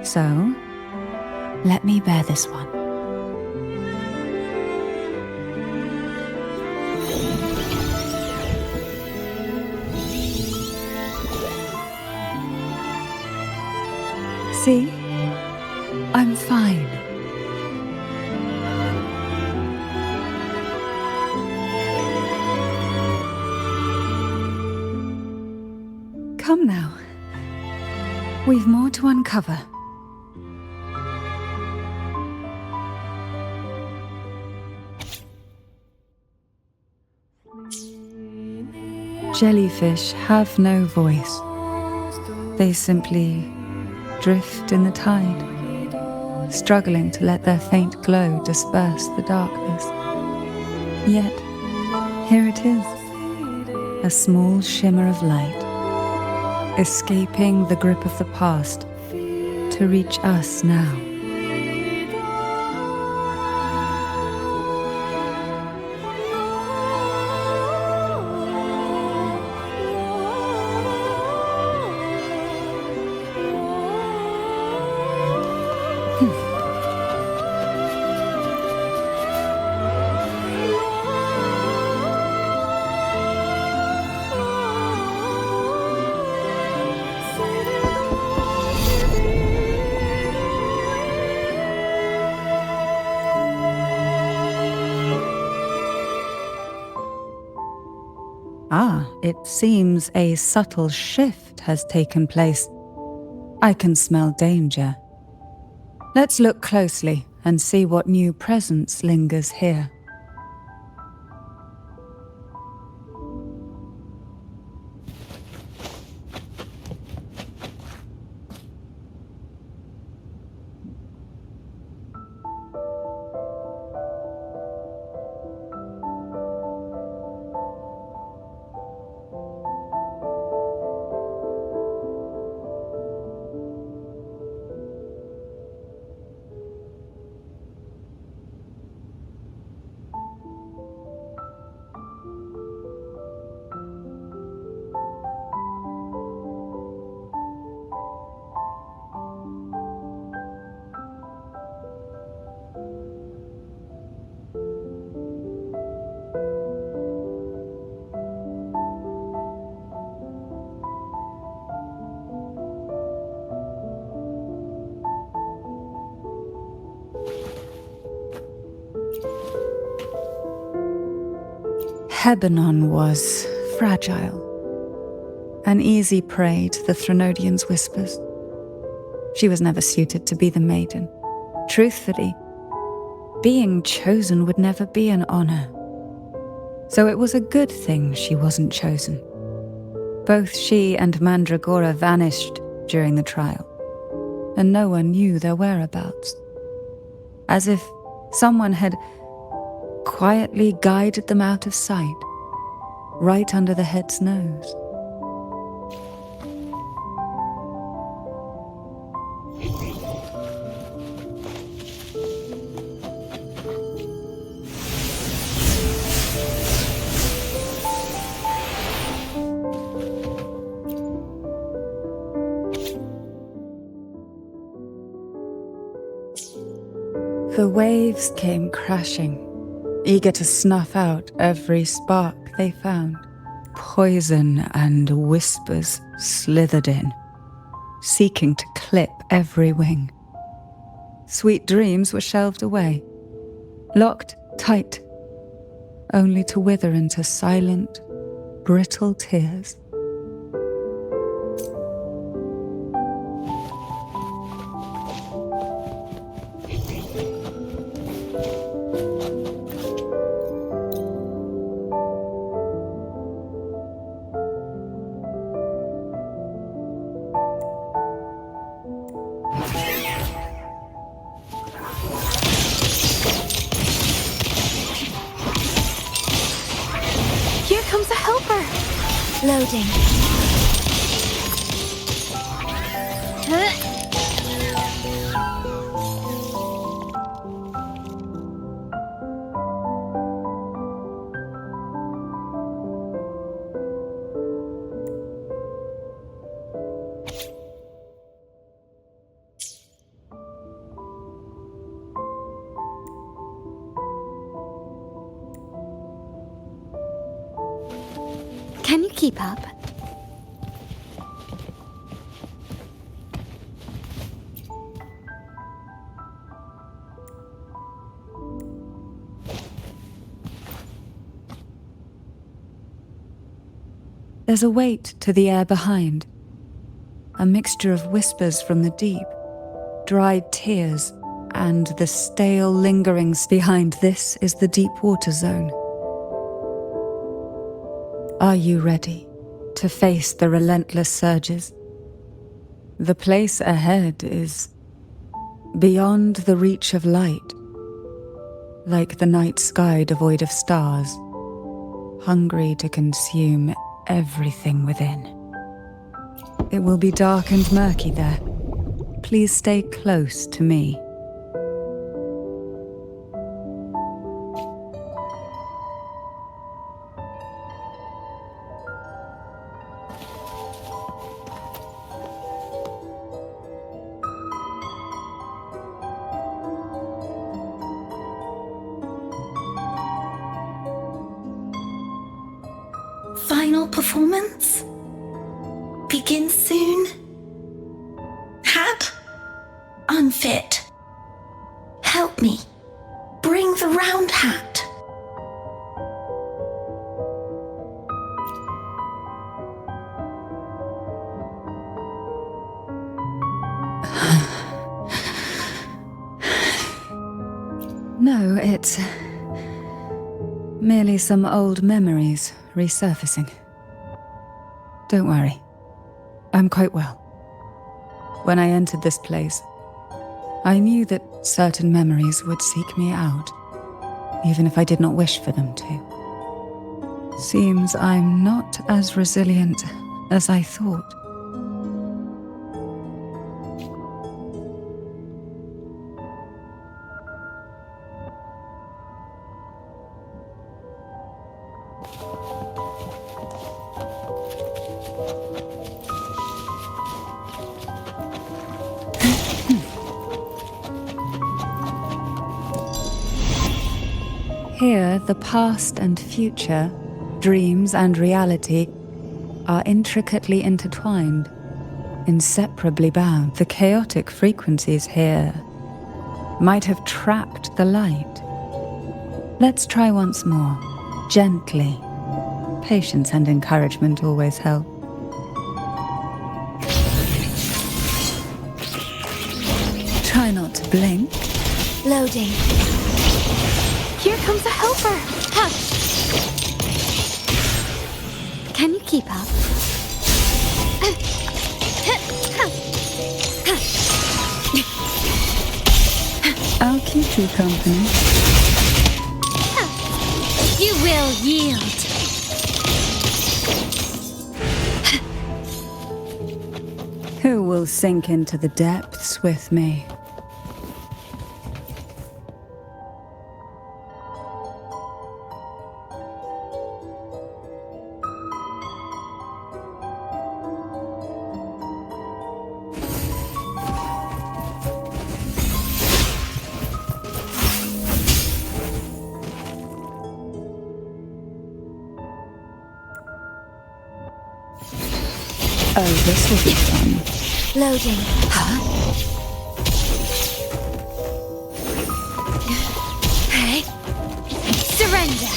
So, let me bear this one. See? I'm fine. Come now. We've more to uncover. Jellyfish have no voice. They simply drift in the tide, struggling to let their faint glow disperse the darkness. Yet, here it is, a small shimmer of light, escaping the grip of the past to reach us now. It seems a subtle shift has taken place. I can smell danger. Let's look closely and see what new presence lingers here. Hebanon was fragile, an easy prey to the Threnodians' whispers. She was never suited to be the maiden. Truthfully, being chosen would never be an honor. So it was a good thing she wasn't chosen. Both she and Mandragora vanished during the trial, and no one knew their whereabouts. As if someone had quietly guided them out of sight, right under the head's nose. The waves came crashing, eager to snuff out every spark they found. Poison and whispers slithered in, seeking to clip every wing. Sweet dreams were shelved away, locked tight, only to wither into silent, brittle tears. Here comes a helper! Loading. keep up? There's a weight to the air behind. A mixture of whispers from the deep, dried tears, and the stale lingerings behind. This is the deep water zone. Are you ready to face the relentless surges? The place ahead is beyond the reach of light, like the night sky devoid of stars, hungry to consume everything within. It will be dark and murky there. Please stay close to me. Final performance? Begin soon? Hat? Unfit. Help me. Bring the round hat. No, it's merely some old memories resurfacing. Don't worry. I'm quite well. When I entered this place, I knew that certain memories would seek me out, even if I did not wish for them to. Seems I'm not as resilient as I thought. Here, the past and future, dreams and reality, are intricately intertwined, inseparably bound. The chaotic frequencies here might have trapped the light. Let's try once more, gently. Patience and encouragement always help. Try not to blink. Loading. Here comes a helper! Huh. Can you keep up? I'll keep you company. You will yield. Who will sink into the depths with me? Oh, this will be fun. Loading. Hey. Surrender.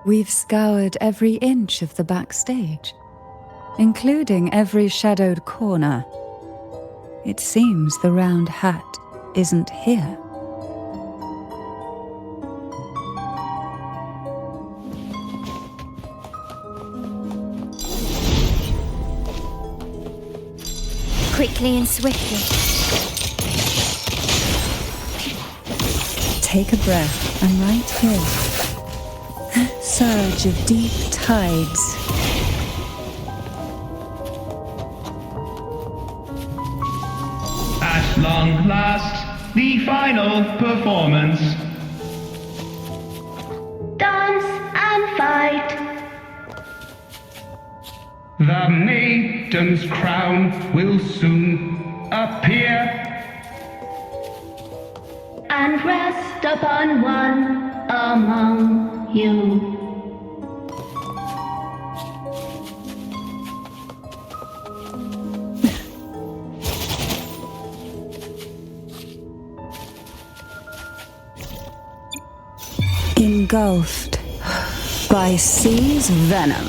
We've scoured every inch of the backstage, including every shadowed corner. It seems the round hat isn't here. Quickly and swiftly. Take a breath. I'm right here. Surge of deep tides. At long last, the final performance. Dance and fight. The maiden's crown will soon appear and rest upon one among you. Engulfed by sea's venom.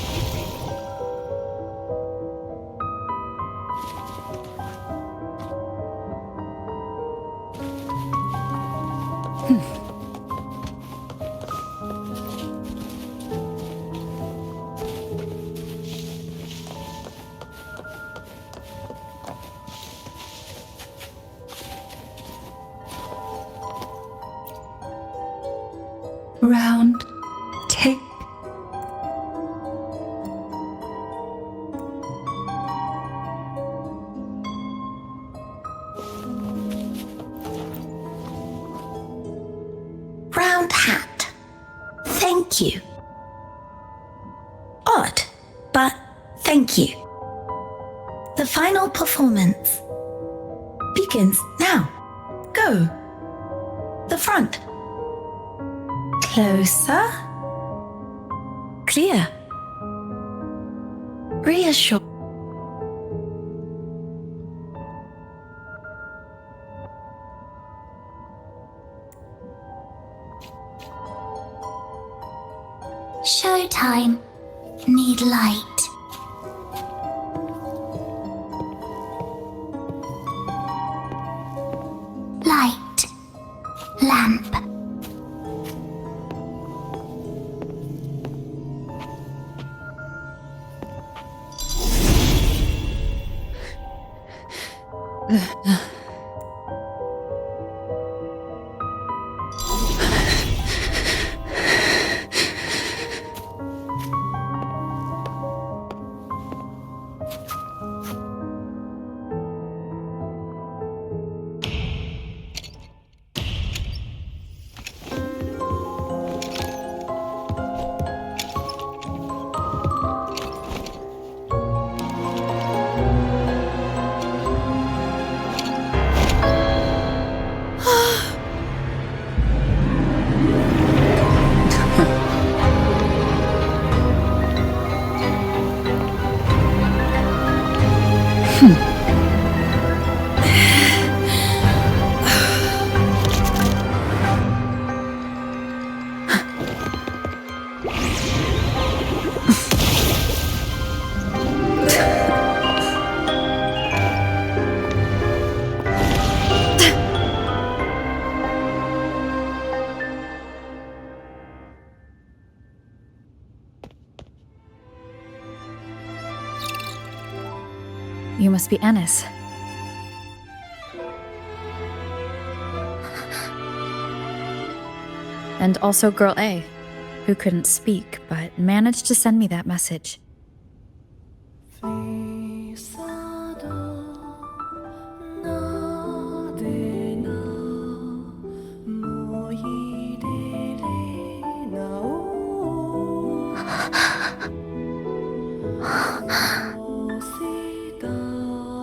Round, tick. Round hat. Thank you. Odd, but thank you. The final performance begins now. Go. The front. Closer. Clear. Reassure. Showtime. Need light. Light. Lamp. You must be Ennis. And also Girl A, who couldn't speak, but managed to send me that message.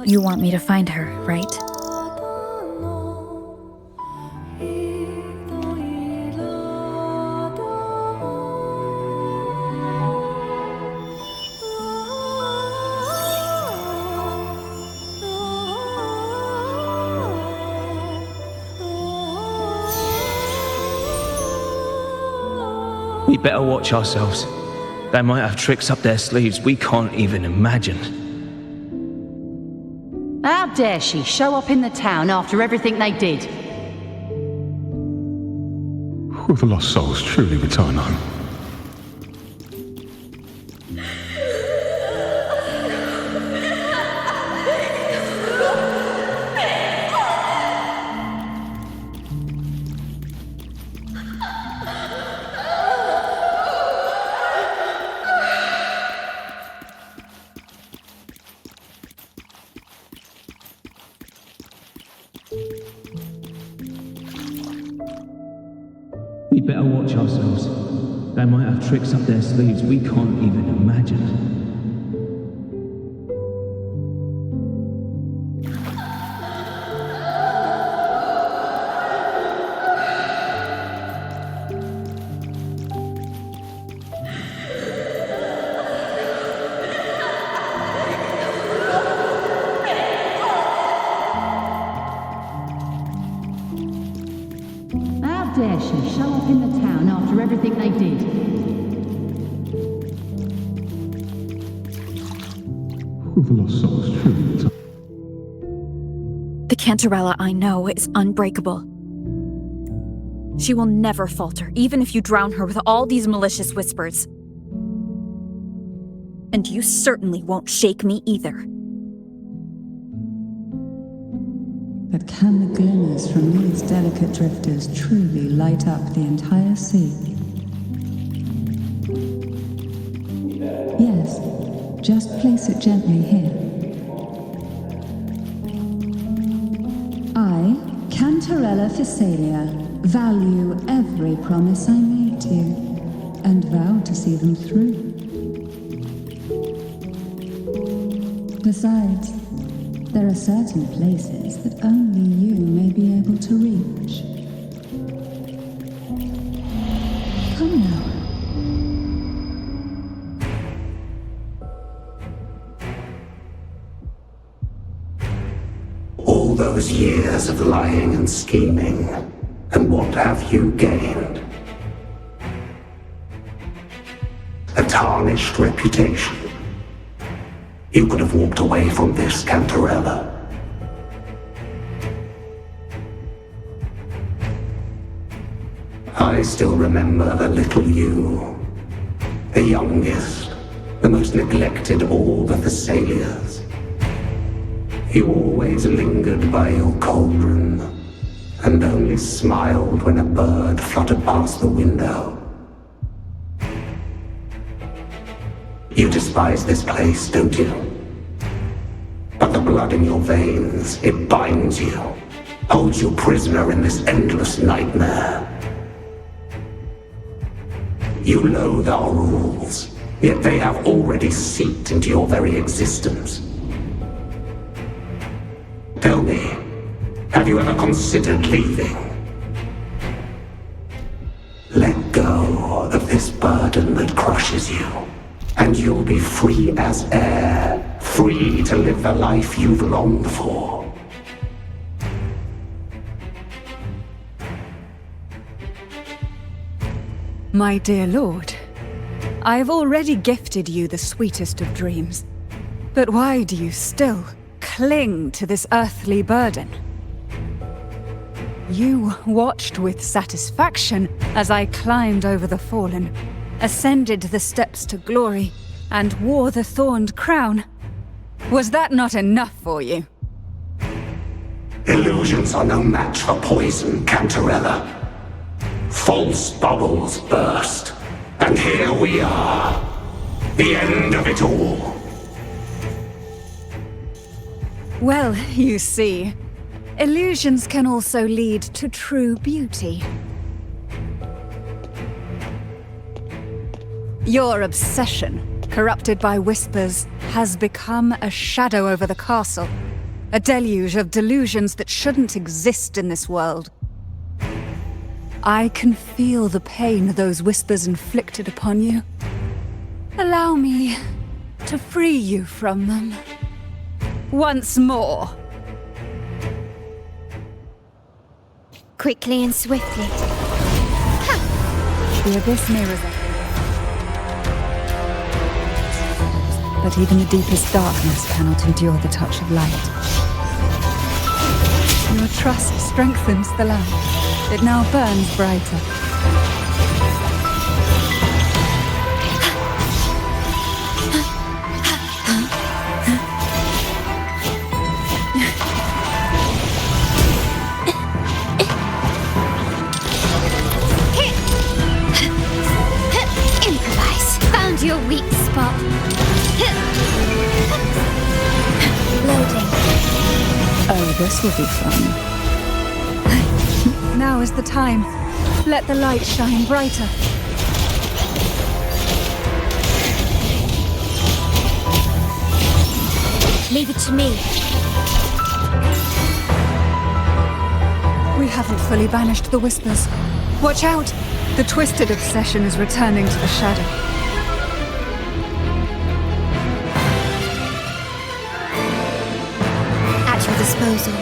You want me to find her, right? We better watch ourselves. They might have tricks up their sleeves we can't even imagine. How dare she show up in the town after everything they did? Will the lost souls truly return home? We better watch ourselves. They might have tricks up their sleeves we can't even imagine. dare she show up in the town after everything they did? Will the lost souls truly return? The Cantarella I know is unbreakable. She will never falter, even if you drown her with all these malicious whispers. And you certainly won't shake me either. But can the glimmers from these delicate drifters truly light up the entire sea? Yes, just place it gently here. I, Cantarella Physalia, value every promise I made you, and vow to see them through. Besides, there are certain places that only you may be able to reach. Come now. All those years of lying and scheming, and what have you gained? A tarnished reputation. You could have walked away from this, Cantarella. I still remember the little you, the youngest, the most neglected of all the Thessalias. You always lingered by your cauldron, and only smiled when a bird fluttered past the window. You despise this place, don't you? But the blood in your veins, it binds you, holds you prisoner in this endless nightmare. You loathe our rules, yet they have already seeped into your very existence. Tell me, have you ever considered leaving? Let go of this burden that crushes you, and you'll be free as air, free to live the life you've longed for. My dear lord, I have already gifted you the sweetest of dreams. But why do you still cling to this earthly burden? You watched with satisfaction as I climbed over the fallen, ascended the steps to glory, and wore the thorned crown. Was that not enough for you? Illusions are no match for poison, Cantarella. False bubbles burst, and here we are. The end of it all. Well, you see, illusions can also lead to true beauty. Your obsession, corrupted by whispers, has become a shadow over the castle. A deluge of delusions that shouldn't exist in this world. I can feel the pain those whispers inflicted upon you. Allow me to free you from them. Once more. Quickly and swiftly. The abyss mirrors it. But even the deepest darkness cannot endure the touch of light. Your trust strengthens the lamp. It now burns brighter. Improvise. Found your weak spot. Loading. Oh, this will be fun. Now is the time. Let the light shine brighter. Leave it to me. We haven't fully banished the whispers. Watch out! The twisted obsession is returning to the shadow. At your disposal.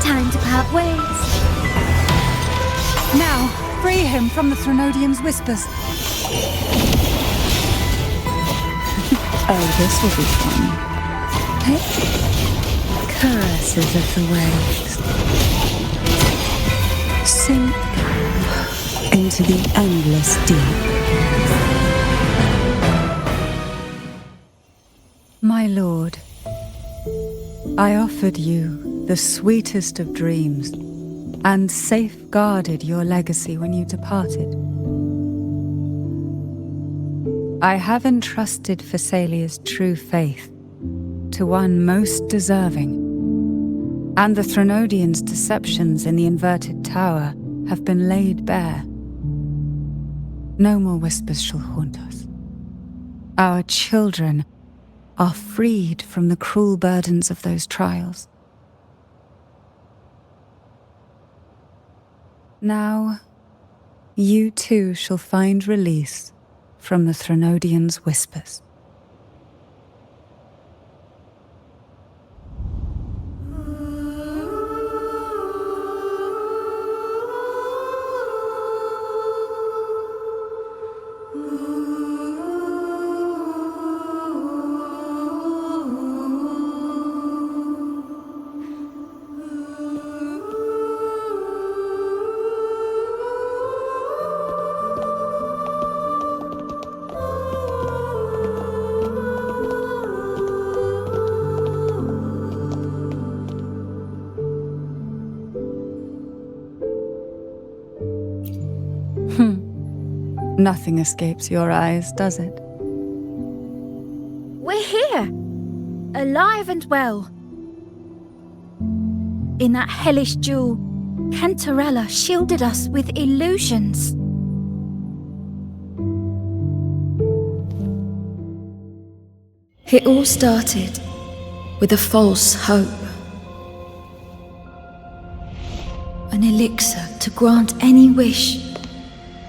Time to part ways. Now, free him from the Threnodian's whispers. Oh, this will be fun. Hey? Caresses of the waves. Sink into the endless deep. My lord, I offered you the sweetest of dreams and safeguarded your legacy when you departed. I have entrusted Phassalia's true faith to one most deserving, and the Threnodians' deceptions in the inverted tower have been laid bare. No more whispers shall haunt us. Our children are freed from the cruel burdens of those trials. Now, you too shall find release from the Threnodians' whispers. Nothing escapes your eyes, does it? We're here, alive and well. In that hellish duel, Cantarella shielded us with illusions. It all started with a false hope. An elixir to grant any wish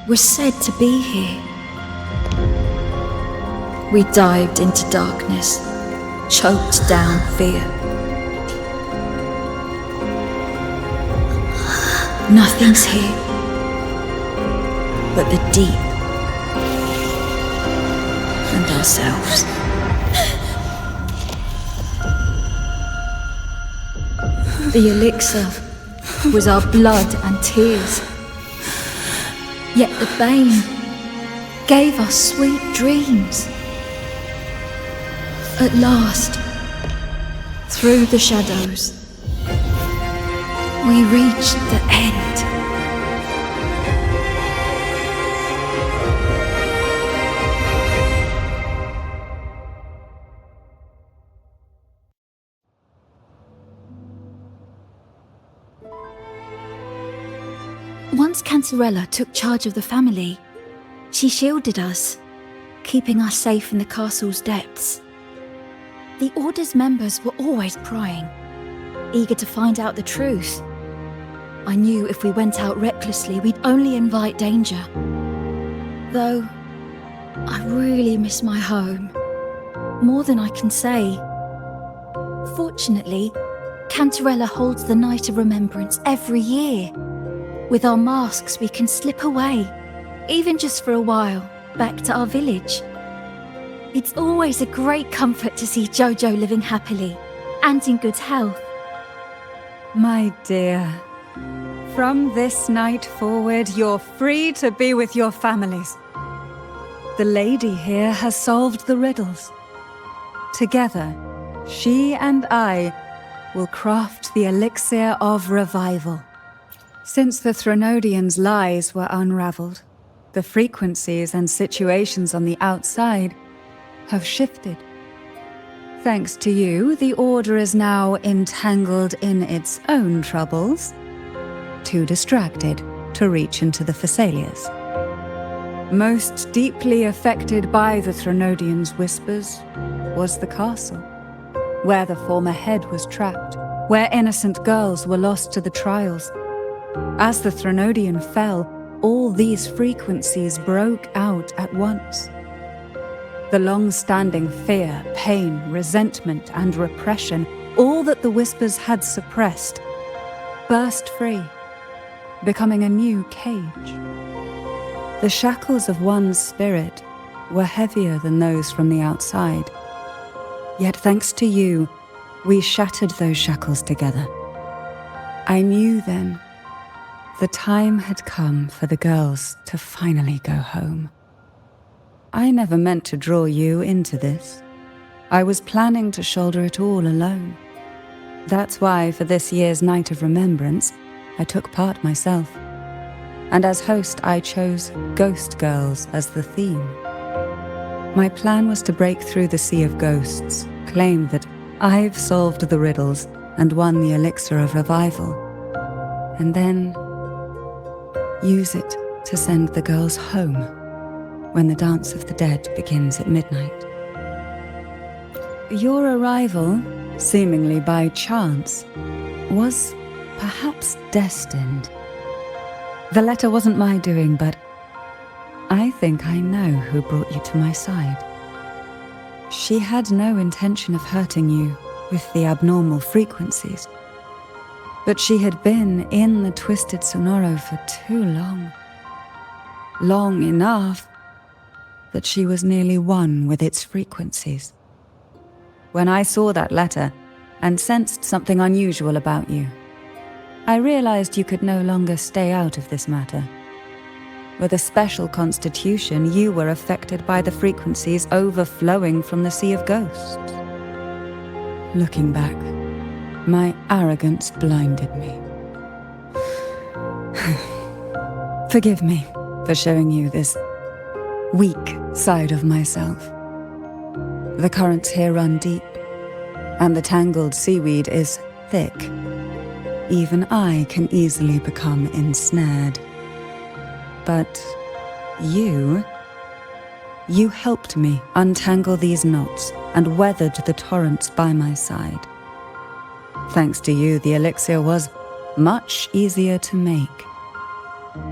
was said to be here. We dived into darkness, choked down fear. Nothing's here but the deep and ourselves. The elixir was our blood and tears. Yet the bane gave us sweet dreams. At last, through the shadows, we reached the end. Once Cantarella took charge of the family, she shielded us, keeping us safe in the castle's depths. The Order's members were always prying, eager to find out the truth. I knew if we went out recklessly, we'd only invite danger. Though, I really miss my home, more than I can say. Fortunately, Cantarella holds the Night of Remembrance every year. With our masks, we can slip away, even just for a while, back to our village. It's always a great comfort to see Jojo living happily and in good health. My dear, from this night forward, you're free to be with your families. The lady here has solved the riddles. Together, she and I will craft the elixir of revival. Since the Threnodians' lies were unraveled, the frequencies and situations on the outside have shifted. Thanks to you, the Order is now entangled in its own troubles, too distracted to reach into the Phassalias. Most deeply affected by the Threnodians' whispers was the castle, where the former head was trapped, where innocent girls were lost to the trials. As the Threnodian fell, all these frequencies broke out at once. The long-standing fear, pain, resentment, and repression all that the whispers had suppressed, burst free, becoming a new cage. The shackles of one's spirit were heavier than those from the outside. Yet thanks to you, we shattered those shackles together. I knew then the time had come for the girls to finally go home. I never meant to draw you into this. I was planning to shoulder it all alone. That's why for this year's Night of Remembrance, I took part myself. And as host, I chose Ghost Girls as the theme. My plan was to break through the sea of ghosts, claim that I've solved the riddles and won the elixir of revival, and then use it to send the girls home when the Dance of the Dead begins at midnight. Your arrival, seemingly by chance, was perhaps destined. The letter wasn't my doing, but I think I know who brought you to my side. She had no intention of hurting you with the abnormal frequencies, but she had been in the Twisted Sonoro for too long. Long enough that she was nearly one with its frequencies. When I saw that letter and sensed something unusual about you, I realized you could no longer stay out of this matter. With a special constitution, you were affected by the frequencies overflowing from the Sea of Ghosts. Looking back, my arrogance blinded me. Forgive me for showing you this weak side of myself. The currents here run deep, and the tangled seaweed is thick. Even I can easily become ensnared. But you helped me untangle these knots and weathered the torrents by my side. Thanks to you, the elixir was much easier to make.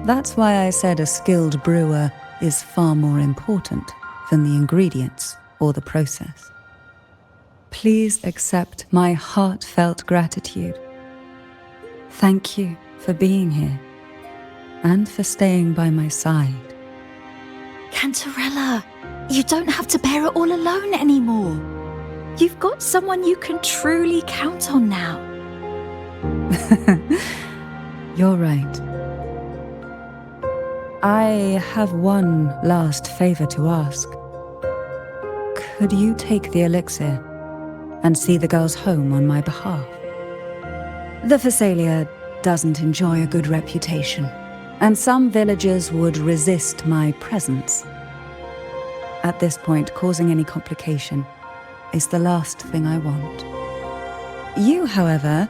That's why I said a skilled brewer is far more important than the ingredients or the process. Please accept my heartfelt gratitude. Thank you for being here and for staying by my side. Cantarella, you don't have to bear it all alone anymore. You've got someone you can truly count on now. You're right. I have one last favor to ask. Could you take the elixir and see the girls home on my behalf? The Phasalia doesn't enjoy a good reputation, and some villagers would resist my presence. At this point, causing any complication is the last thing I want. You, however,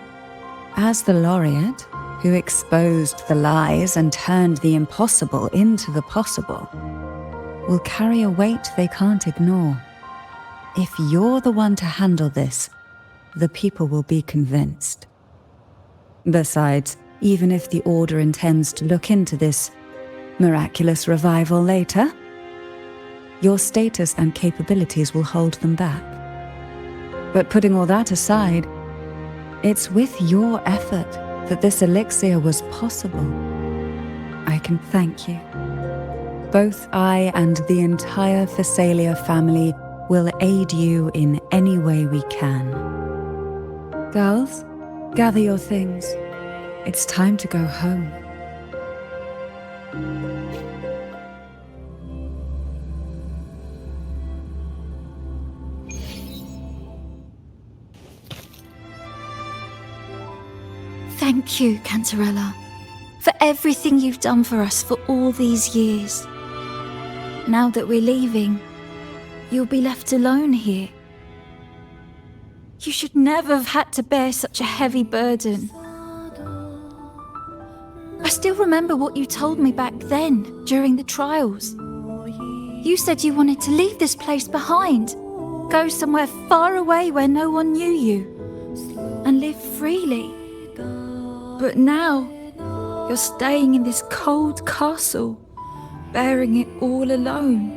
as the laureate who exposed the lies and turned the impossible into the possible, will carry a weight they can't ignore. If you're the one to handle this, the people will be convinced. Besides, even if the Order intends to look into this miraculous revival later, your status and capabilities will hold them back. But putting all that aside, it's with your effort that this elixir was possible. I can thank you. Both I and the entire Phasalia family will aid you in any way we can. Girls, gather your things. It's time to go home. Thank you, Cantarella, for everything you've done for us for all these years. Now that we're leaving, you'll be left alone here. You should never have had to bear such a heavy burden. I still remember what you told me back then, during the trials. You said you wanted to leave this place behind, go somewhere far away where no one knew you, and live freely. But now, you're staying in this cold castle, bearing it all alone.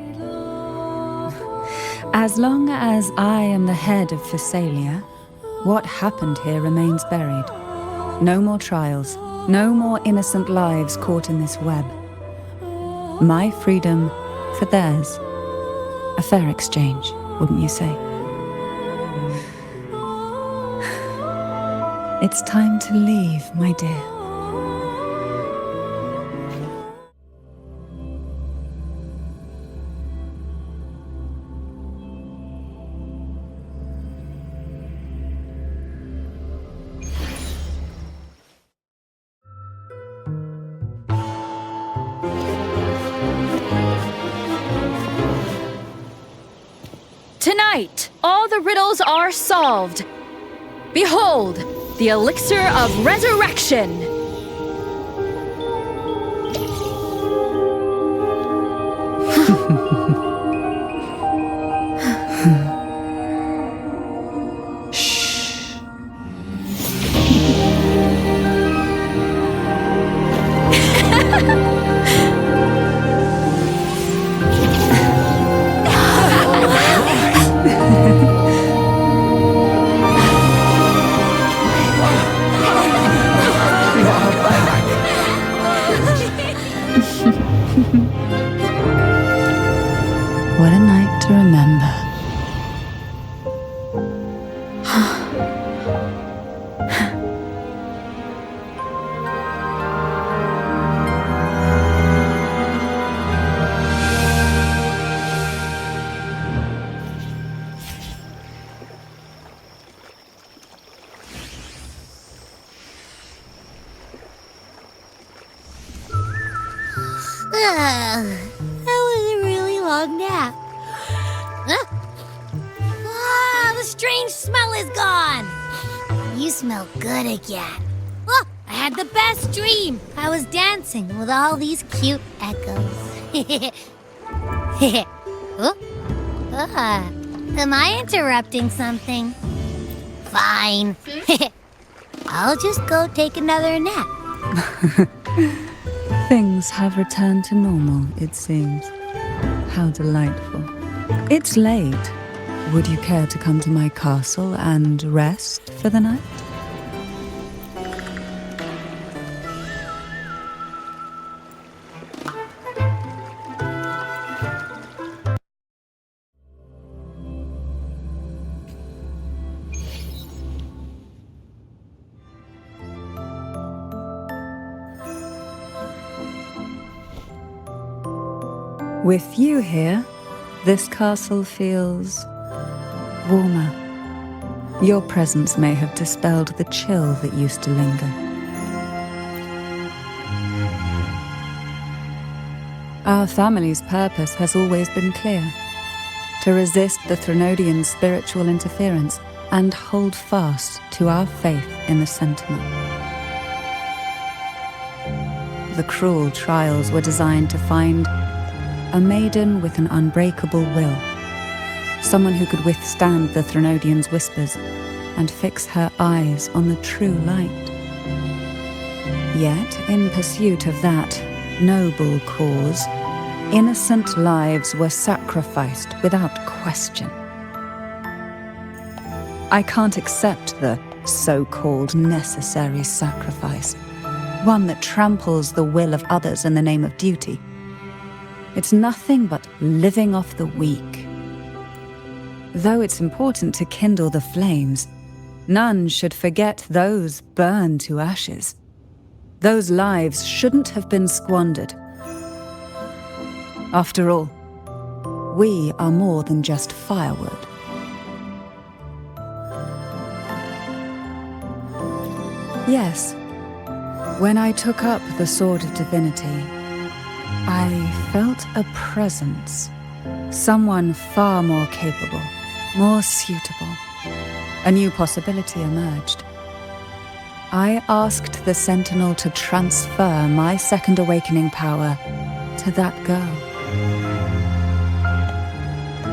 As long as I am the head of Phasalia, What happened here remains buried. No more trials, no more innocent lives caught in this web. My freedom for theirs. A fair exchange, wouldn't you say? It's time to leave, my dear. Tonight, all the riddles are solved. Behold, the elixir of resurrection. What a night to remember. That was a really long nap. The strange smell is gone. You smell good again. Oh, I had the best dream. I was dancing with all these cute echoes. Am I interrupting something? Fine. I'll just go take another nap. Things have returned to normal, it seems. How delightful. It's late. Would you care to come to my castle and rest for the night? With you here, this castle feels warmer. Your presence may have dispelled the chill that used to linger. Our family's purpose has always been clear: to resist the Threnodian spiritual interference and hold fast to our faith in the Sentinel. The cruel trials were designed to find a maiden with an unbreakable will, someone who could withstand the Threnodian's whispers and fix her eyes on the true light. Yet, in pursuit of that noble cause, innocent lives were sacrificed without question. I can't accept the so-called necessary sacrifice, one that tramples the will of others in the name of duty. It's nothing but living off the weak. Though it's important to kindle the flames, none should forget those burned to ashes. Those lives shouldn't have been squandered. After all, we are more than just firewood. Yes, when I took up the Sword of Divinity, I felt a presence, someone far more capable, more suitable. A new possibility emerged. I asked the Sentinel to transfer my second awakening power to that girl.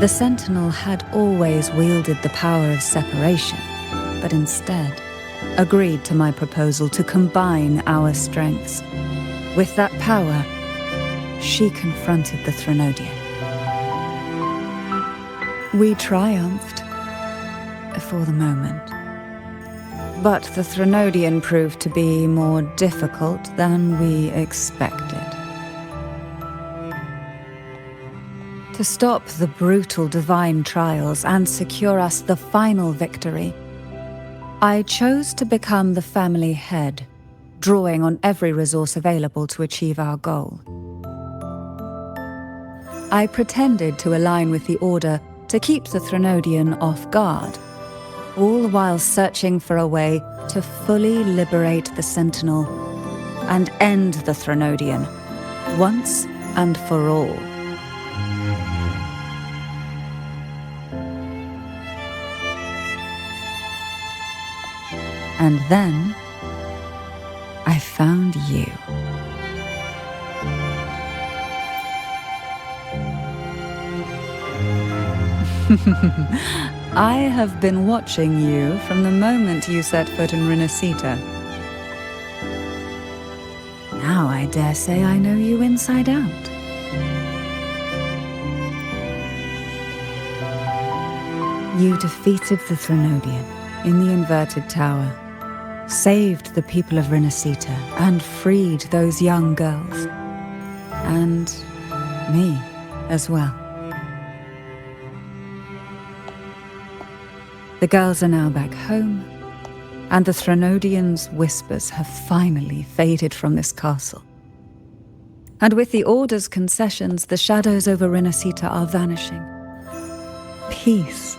The Sentinel had always wielded the power of separation, but instead agreed to my proposal to combine our strengths. With that power, she confronted the Threnodian. We triumphed for the moment. But the Threnodian proved to be more difficult than we expected. To stop the brutal divine trials and secure us the final victory, I chose to become the family head, drawing on every resource available to achieve our goal. I pretended to align with the Order to keep the Threnodian off guard, all while searching for a way to fully liberate the Sentinel and end the Threnodian once and for all. And then I found you. I have been watching you from the moment you set foot in Renacita. Now I dare say I know you inside out. You defeated the Threnodian in the Inverted Tower, saved the people of Renacita, and freed those young girls. And me as well. The girls are now back home, and the Threnodian's whispers have finally faded from this castle. And with the Order's concessions, the shadows over Renacita are vanishing. Peace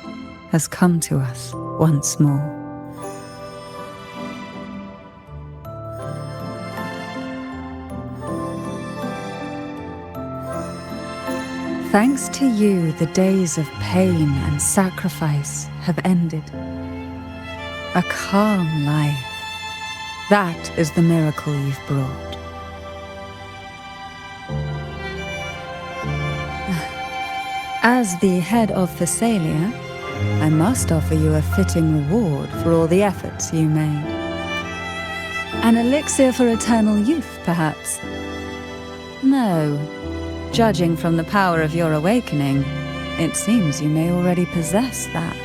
has come to us once more. Thanks to you, the days of pain and sacrifice have ended. A calm life. That is the miracle you've brought. As the head of Thessalia, I must offer you a fitting reward for all the efforts you made. An elixir for eternal youth, perhaps? No. Judging from the power of your awakening, it seems you may already possess that.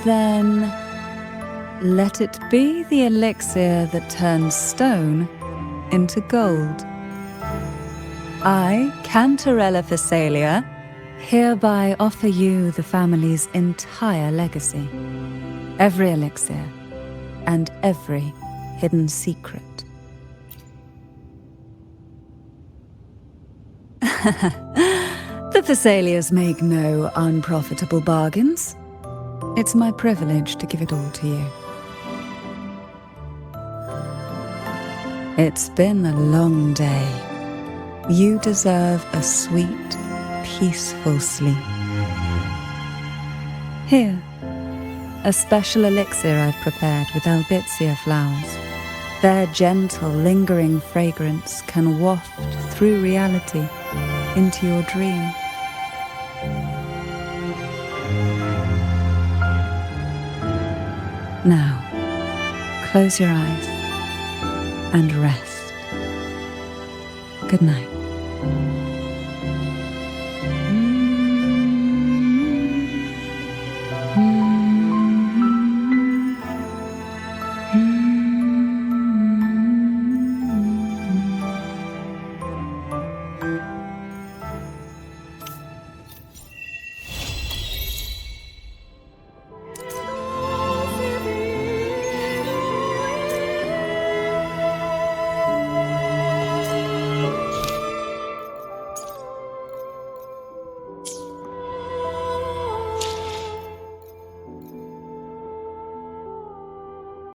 Then, let it be the elixir that turns stone into gold. I, Cantarella Thessalia, hereby offer you the family's entire legacy. Every elixir and every hidden secret. The Thessalias make no unprofitable bargains. It's my privilege to give it all to you. It's been a long day. You deserve a sweet, peaceful sleep. Here, a special elixir I've prepared with albizia flowers. Their gentle, lingering fragrance can waft through reality into your dream. Now, close your eyes and rest. Good night.